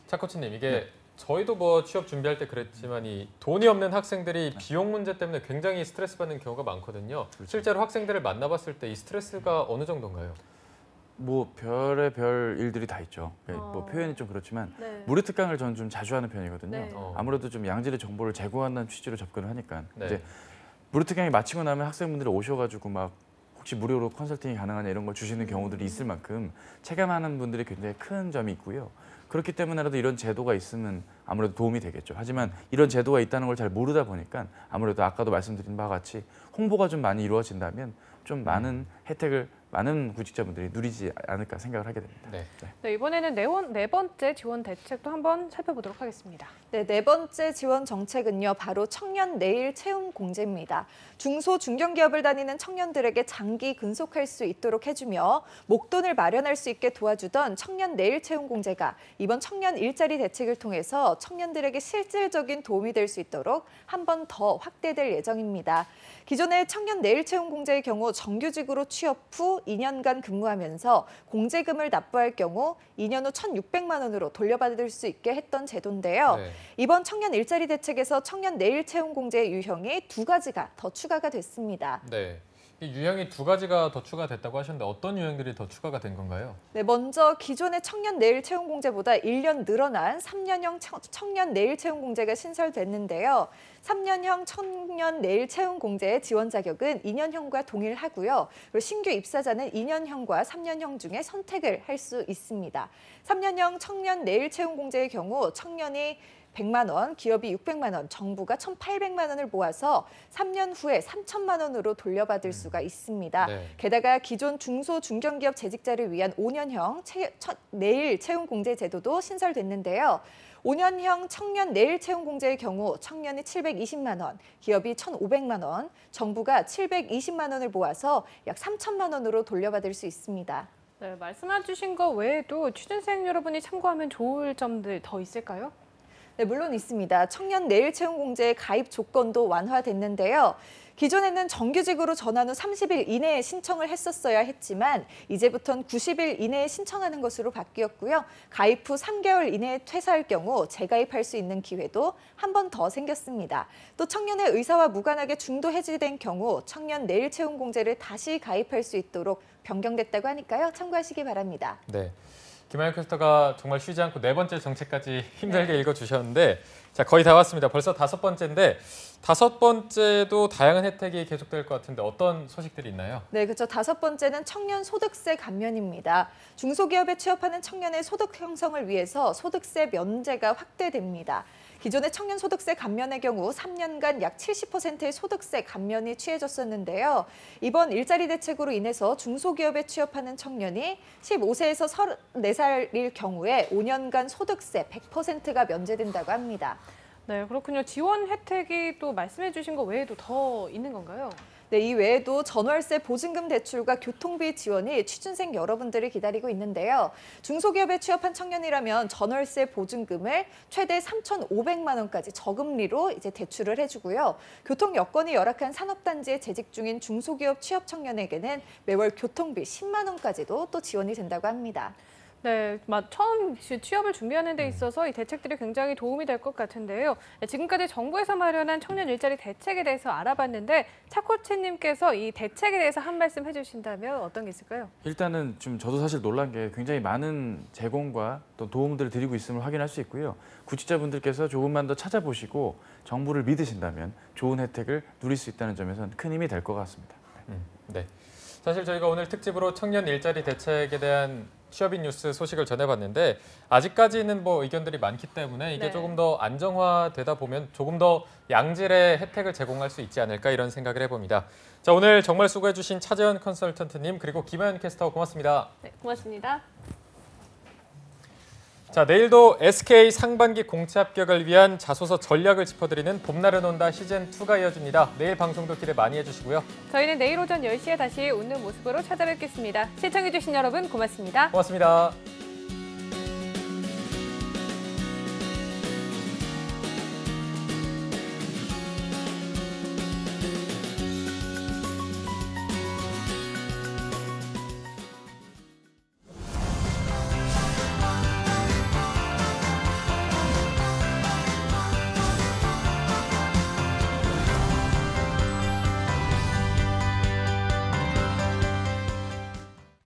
차 코치님 이게 저희도 뭐 취업 준비할 때 그랬지만 이 돈이 없는 학생들이 비용 문제 때문에 굉장히 스트레스 받는 경우가 많거든요. 실제로 학생들을 만나봤을 때 이 스트레스가 어느 정도인가요? 뭐 별의별 일들이 다 있죠. 뭐 표현이 좀 그렇지만 무료특강을 저는 좀 자주 하는 편이거든요. 아무래도 좀 양질의 정보를 제공한다는 취지로 접근을 하니까 이제 무료특강이 마치고 나면 학생분들이 오셔가지고 막 혹시 무료로 컨설팅이 가능하냐 이런 걸 주시는 경우들이 있을 만큼 체감하는 분들이 굉장히 큰 점이 있고요. 그렇기 때문에라도 이런 제도가 있으면 아무래도 도움이 되겠죠. 하지만 이런 제도가 있다는 걸 잘 모르다 보니까 아무래도 아까도 말씀드린 바와 같이 홍보가 좀 많이 이루어진다면 좀 많은 혜택을 많은 구직자분들이 누리지 않을까 생각을 하게 됩니다. 네, 이번에는 네 번째 지원 대책도 한번 살펴보도록 하겠습니다. 네, 네 번째 지원 정책은요. 바로 청년 내일 채용 공제입니다. 중소 중견기업을 다니는 청년들에게 장기 근속할 수 있도록 해주며 목돈을 마련할 수 있게 도와주던 청년 내일 채용 공제가 이번 청년 일자리 대책을 통해서 청년들에게 실질적인 도움이 될 수 있도록 한 번 더 확대될 예정입니다. 기존의 청년 내일 채용 공제의 경우 정규직으로 취업 후 2년간 근무하면서 공제금을 납부할 경우 2년 후 1,600만 원으로 돌려받을 수 있게 했던 제도인데요. 이번 청년 일자리 대책에서 청년 내일 채용 공제의 유형이 두 가지가 더 추가가 됐습니다. 네, 유형이 두 가지가 더 추가됐다고 하셨는데 어떤 유형들이 더 추가가 된 건가요? 네, 먼저 기존의 청년 내일 채용 공제보다 1년 늘어난 3년형 청년 내일 채용 공제가 신설됐는데요. 3년형 청년 내일 채용 공제의 지원 자격은 2년형과 동일하고요. 그리고 신규 입사자는 2년형과 3년형 중에 선택을 할 수 있습니다. 3년형 청년 내일 채용 공제의 경우 청년이 100만 원, 기업이 600만 원, 정부가 1,800만 원을 모아서 3년 후에 3천만 원으로 돌려받을 수가 있습니다. 네. 게다가 기존 중소 중견기업 재직자를 위한 5년형 내일 채용 공제 제도도 신설됐는데요. 5년형 청년 내일 채용 공제의 경우 청년이 720만 원, 기업이 1,500만 원, 정부가 720만 원을 모아서 약 3천만 원으로 돌려받을 수 있습니다. 네, 말씀해 주신 거 외에도 취준생 여러분이 참고하면 좋을 점들 더 있을까요? 네, 물론 있습니다. 청년 내일 채용 공제의 가입 조건도 완화됐는데요. 기존에는 정규직으로 전환 후 30일 이내에 신청을 했었어야 했지만 이제부터는 90일 이내에 신청하는 것으로 바뀌었고요. 가입 후 3개월 이내에 퇴사할 경우 재가입할 수 있는 기회도 한 번 더 생겼습니다. 또 청년의 의사와 무관하게 중도 해지된 경우 청년 내일 채용 공제를 다시 가입할 수 있도록 변경됐다고 하니까요. 참고하시기 바랍니다. 네. 김하영 캐스터가 정말 쉬지 않고 4번째 정책까지 힘들게 읽어주셨는데 자 거의 다 왔습니다. 벌써 5번째인데 5번째도 다양한 혜택이 계속될 것 같은데 어떤 소식들이 있나요? 네, 그렇죠. 5번째는 청년 소득세 감면입니다. 중소기업에 취업하는 청년의 소득 형성을 위해서 소득세 면제가 확대됩니다. 기존의 청년 소득세 감면의 경우 3년간 약 70%의 소득세 감면이 취해졌었는데요. 이번 일자리 대책으로 인해서 중소기업에 취업하는 청년이 15세에서 34살일 경우에 5년간 소득세 100%가 면제된다고 합니다. 네, 그렇군요. 지원 혜택이 또 말씀해 주신 거 외에도 더 있는 건가요? 네, 이 외에도 전월세 보증금 대출과 교통비 지원이 취준생 여러분들을 기다리고 있는데요. 중소기업에 취업한 청년이라면 전월세 보증금을 최대 3,500만 원까지 저금리로 이제 대출을 해주고요. 교통 여건이 열악한 산업단지에 재직 중인 중소기업 취업 청년에게는 매월 교통비 10만 원까지도 또 지원이 된다고 합니다. 네, 처음 취업을 준비하는 데 있어서 이 대책들이 굉장히 도움이 될 것 같은데요. 지금까지 정부에서 마련한 청년 일자리 대책에 대해서 알아봤는데 차코치님께서 이 대책에 대해서 한 말씀 해주신다면 어떤 게 있을까요? 일단은 좀 저도 사실 놀란 게 굉장히 많은 제공과 또 도움들을 드리고 있음을 확인할 수 있고요. 구직자분들께서 조금만 더 찾아보시고 정부를 믿으신다면 좋은 혜택을 누릴 수 있다는 점에서는 큰 힘이 될 것 같습니다. 네. 사실 저희가 오늘 특집으로 청년 일자리 대책에 대한 취업인 뉴스 소식을 전해봤는데 아직까지는 의견들이 많기 때문에 이게 조금 더 안정화되다 보면 조금 더 양질의 혜택을 제공할 수 있지 않을까 이런 생각을 해봅니다. 자, 오늘 정말 수고해주신 차재현 컨설턴트님 그리고 김하연 캐스터 고맙습니다. 네, 고맙습니다. 자, 내일도 SK 상반기 공채 합격을 위한 자소서 전략을 짚어드리는 봄날은 온다 시즌2가 이어집니다. 내일 방송도 기대 많이 해주시고요. 저희는 내일 오전 10시에 다시 웃는 모습으로 찾아뵙겠습니다. 시청해주신 여러분 고맙습니다. 고맙습니다.